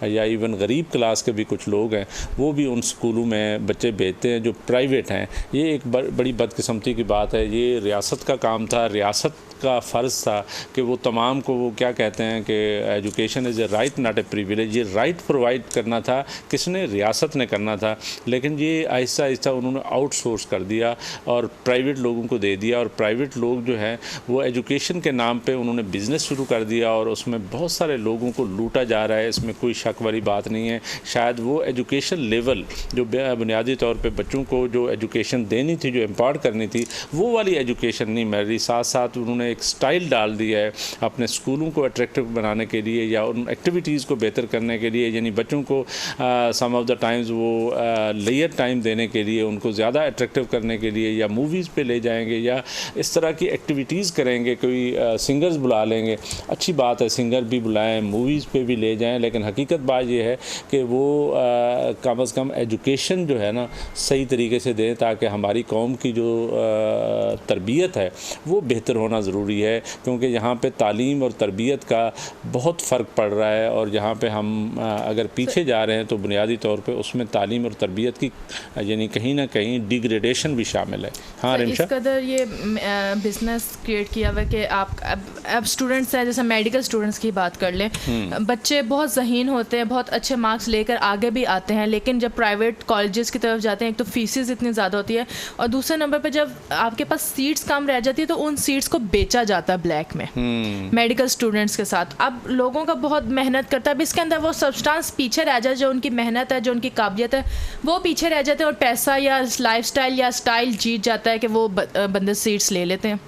या इवन गरीब क्लास के भी कुछ लोग हैं वो भी उन स्कूलों में बच्चे भेजते हैं जो प्राइवेट हैं। ये एक बड़ी बदकिस्मती की बात है। ये रियासत का काम था, रियासत का फ़र्ज़ था कि वो तमाम को वो क्या कहते हैं कि education is a right not a privilege, ये राइट प्रोवाइड करना था, किसने? रियासत ने करना था, लेकिन ये आहिस्ता आहिस्ता उन्होंने आउटसोर्स कर दिया और प्राइवेट लोगों को दे दिया, और प्राइवेट लोग जो हैं वो एजुकेशन के नाम पे उन्होंने बिज़नेस शुरू कर दिया और उसमें बहुत सारे लोगों को लूटा जा रहा है। इसमें कोई शक वाली बात नहीं है। शायद वो एजुकेशन लेवल जो बुनियादी तौर पे बच्चों को जो एजुकेशन देनी थी, जो इम्पार्ट करनी थी, वो वाली एजुकेशन नहीं मिल रही। साथ साथ उन्होंने एक स्टाइल डाल दिया है अपने स्कूलों को अट्रैक्टिव बनाने के लिए या उन एक्टिविटीज़ को बेहतर करने के लिए, यानी बच्चों को सम ऑफ द टाइम्स वो लेयर टाइम देने के लिए, उनको ज़्यादा अट्रैक्टिव करने के लिए या मूवीज़ पे ले जाएंगे या इस तरह की एक्टिविटीज़ करेंगे, कोई सिंगर्स बुला लेंगे। अच्छी बात है, सिंगर भी बुलाएं, मूवीज़ पे भी ले जाएं, लेकिन हकीकत बात ये है कि वो कम अज़ कम एजुकेशन जो है ना सही तरीके से दें ताकि हमारी कौम की जो तरबियत है वो बेहतर होना ज़रूरी है, क्योंकि यहाँ पे तालीम और तरबियत का बहुत फ़र्क पड़ रहा है, और जहाँ पे हम अगर पीछे जा रहे हैं तो बुनियादी तौर पे उसमें तालीम और तरबियत की यानी कहीं ना कहीं डिग्रेडेशन भी शामिल है। हाँ रिमशा, इस कदर ये बिज़नेस क्रिएट किया हुआ कि आप अब स्टूडेंट्स हैं, जैसे मेडिकल स्टूडेंट्स की बात कर लें, बच्चे बहुत ज़हीन होते हैं, बहुत अच्छे मार्क्स लेकर आगे भी आते हैं, लेकिन जब प्राइवेट कॉलेजेस की तरफ जाते हैं एक तो फीसेस इतनी ज़्यादा होती है, और दूसरे नंबर पर जब आपके पास सीट्स कम रह जाती है तो उन सीट्स को बेचा जाता है ब्लैक में मेडिकल स्टूडेंट्स के साथ। अब लोगों का बहुत मेहनत करता है, अब इसके अंदर वो सब्सटेंस पीछे रह जाए, जो उनकी मेहनत है, जो उनकी काबिलियत है, वो पीछे रह जाते हैं, और पैसा या लाइफस्टाइल या स्टाइल जीत जाता है कि वो बंदे सीट्स ले लेते हैं।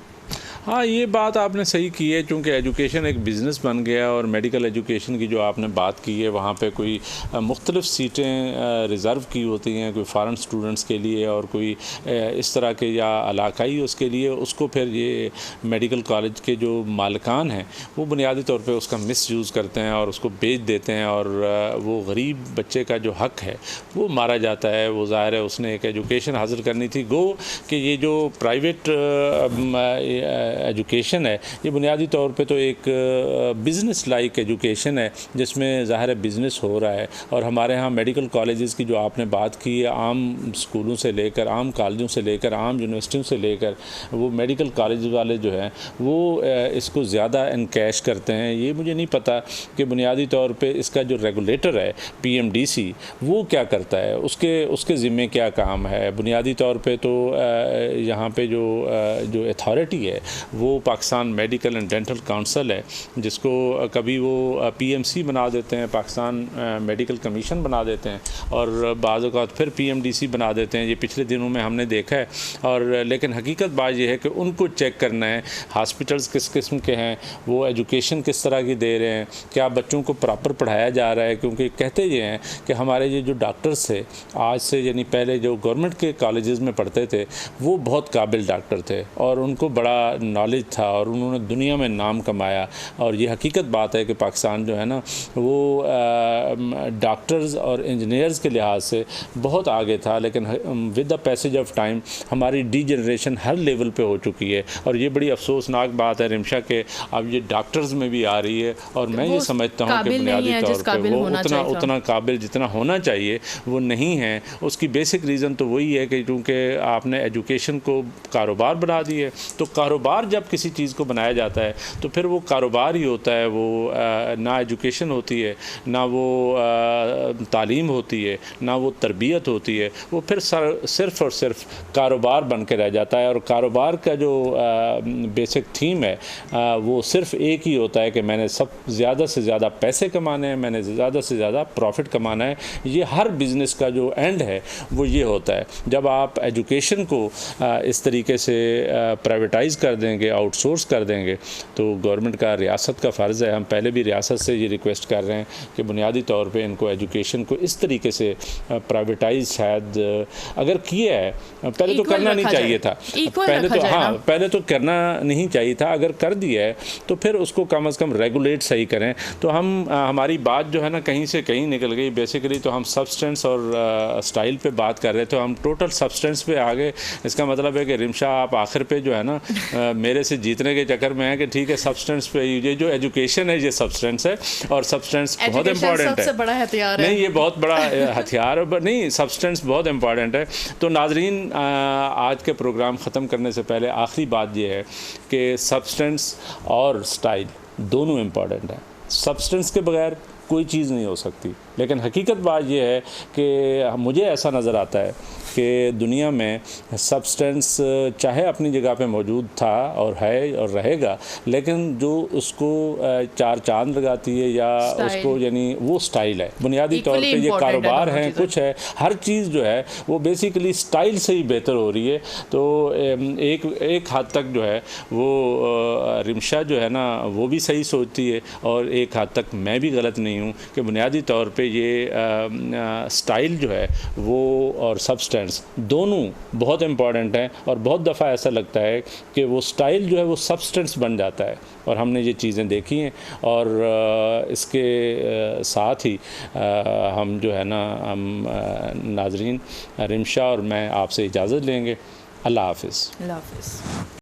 हाँ, ये बात आपने सही की है, क्योंकि एजुकेशन एक बिज़नेस बन गया, और मेडिकल एजुकेशन की जो आपने बात की है वहाँ पे कोई मुख्तलिफ़ सीटें रिज़र्व की होती हैं, कोई फ़ॉरेन स्टूडेंट्स के लिए और कोई इस तरह के या इलाकाई उसके लिए, उसको फिर ये मेडिकल कॉलेज के जो मालिकान हैं वो बुनियादी तौर पे उसका मिसयूज़ करते हैं और उसको बेच देते हैं, और वो गरीब बच्चे का जो हक़ है वो मारा जाता है। वो ज़ाहिर है उसने एक एजुकेशन हासिल करनी थी, गो कि ये जो प्राइवेट एजुकेशन है ये बुनियादी तौर पे तो एक बिज़नेस लाइक एजुकेशन है जिसमें ज़ाहिर है बिज़नेस हो रहा है। और हमारे यहाँ मेडिकल कॉलेजेस की जो आपने बात की है, आम स्कूलों से लेकर, आम कॉलेजों से लेकर, आम यूनिवर्सिटियों से लेकर, वो मेडिकल कॉलेज वाले जो हैं वो इसको ज़्यादा इनकैश करते हैं। ये मुझे नहीं पता कि बुनियादी तौर पर इसका जो रेगुलेटर है PMDC वो क्या करता है, उसके ज़िम्मे क्या काम है। बुनियादी तौर पर तो यहाँ पे जो अथॉरिटी है वो Pakistan medical and dental council है, जिसको कभी वो PMC बना देते हैं, पाकिस्तान मेडिकल कमीशन बना देते हैं, और बाज़ औक़ात फिर PMDC बना देते हैं। ये पिछले दिनों में हमने देखा है। और लेकिन हकीकत बात ये है कि उनको चेक करना है हॉस्पिटल्स किस किस्म के हैं, वो एजुकेशन किस तरह की दे रहे हैं, क्या बच्चों को प्रॉपर पढ़ाया जा रहा है। क्योंकि कहते ये हैं कि हमारे ये जो डॉक्टर्स थे आज से यानी पहले जो गवर्नमेंट के कॉलेजेस में पढ़ते थे वो बहुत काबिल डॉक्टर थे और उनको बड़ा नॉलेज था और उन्होंने दुनिया में नाम कमाया। और ये हकीकत बात है कि पाकिस्तान जो है ना वो डॉक्टर्स और इंजीनियर्स के लिहाज से बहुत आगे था, लेकिन with the passage of time हमारी डी जनरेशन हर लेवल पे हो चुकी है। और ये बड़ी अफसोसनाक बात है रिमशा के अब ये डॉक्टर्स में भी आ रही है। और मैं ये समझता हूँ कि बुनियादी तौर पर वो उतना काबिल जितना होना चाहिए वो नहीं है। उसकी बेसिक रीज़न तो वही है कि चूँकि आपने एजुकेशन को कारोबार बना दिए, तो कारोबार कारोबार जब किसी चीज़ को बनाया जाता है तो फिर वो कारोबार ही होता है, वो ना एजुकेशन होती है, ना वो तालीम होती है, ना वो तरबियत होती है, वो फिर सिर्फ़ और सिर्फ कारोबार बन के रह जाता है। और कारोबार का जो बेसिक थीम है वो सिर्फ एक ही होता है कि मैंने सब ज़्यादा से ज़्यादा पैसे कमाने हैं, मैंने ज़्यादा से ज़्यादा प्रॉफिट कमाना है। ये हर बिज़नेस का जो एंड है वो ये होता है। जब आप एजुकेशन को इस तरीके से प्राइवेटाइज़ कर देंगे, आउटसोर्स कर देंगे, तो गवर्नमेंट का, रियासत का फ़र्ज़ है, हम पहले भी रियासत से ये रिक्वेस्ट कर रहे हैं कि बुनियादी तौर पे इनको एजुकेशन को इस तरीके से प्राइवेटाइज शायद अगर किया है, पहले तो करना नहीं चाहिए था, पहले तो पहले तो करना नहीं चाहिए था। अगर कर दिया है तो फिर उसको कम से कम रेगुलेट सही करें। तो हमारी बात जो है ना कहीं से कहीं निकल गई। बेसिकली तो हम सब्सटेंस और स्टाइल पे बात कर रहे थे, हम टोटल सब्सटेंस पे आ गए। इसका मतलब है कि रिमशा आप आखिर पे जो है ना मेरे से जीतने के चक्कर में है कि ठीक है सब्सटेंस पे, ये जो एजुकेशन है ये सब्सटेंस है और सब्सटेंस बहुत इंपॉर्टेंट है। सबसे बड़ा हथियार है। नहीं, ये बहुत बड़ा हथियार है, नहीं, सब्सटेंस बहुत इंपॉर्टेंट है। तो नाजरीन, आज के प्रोग्राम ख़त्म करने से पहले आखिरी बात ये है कि सब्सटेंस और स्टाइल दोनों इंपॉर्टेंट है। सब्सटेंस के बगैर कोई चीज़ नहीं हो सकती। लेकिन हकीकत बात यह है कि मुझे ऐसा नज़र आता है कि दुनिया में सब्सटेंस चाहे अपनी जगह पे मौजूद था और है और रहेगा, लेकिन जो उसको चार चांद लगाती है या उसको, यानी वो स्टाइल है। बुनियादी तौर पे ये कारोबार है, कुछ है, हर चीज़ जो है वो बेसिकली स्टाइल से ही बेहतर हो रही है। तो एक हद तक जो है वो रिमशा जो है ना वो भी सही सोचती है और एक हद तक मैं भी गलत नहीं हूँ कि बुनियादी तौर पे ये स्टाइल जो है वो और सब्सटेंस दोनों बहुत इम्पॉर्टेंट हैं। और बहुत दफ़ा ऐसा लगता है कि वो स्टाइल जो है वो सब्सटेंस बन जाता है, और हमने ये चीज़ें देखी हैं। और इसके साथ ही हम जो है ना नाजरीन, रिमशा और मैं आपसे इजाज़त लेंगे। अल्लाह हाफ़िज़। अल्लाह हाफ़िज़।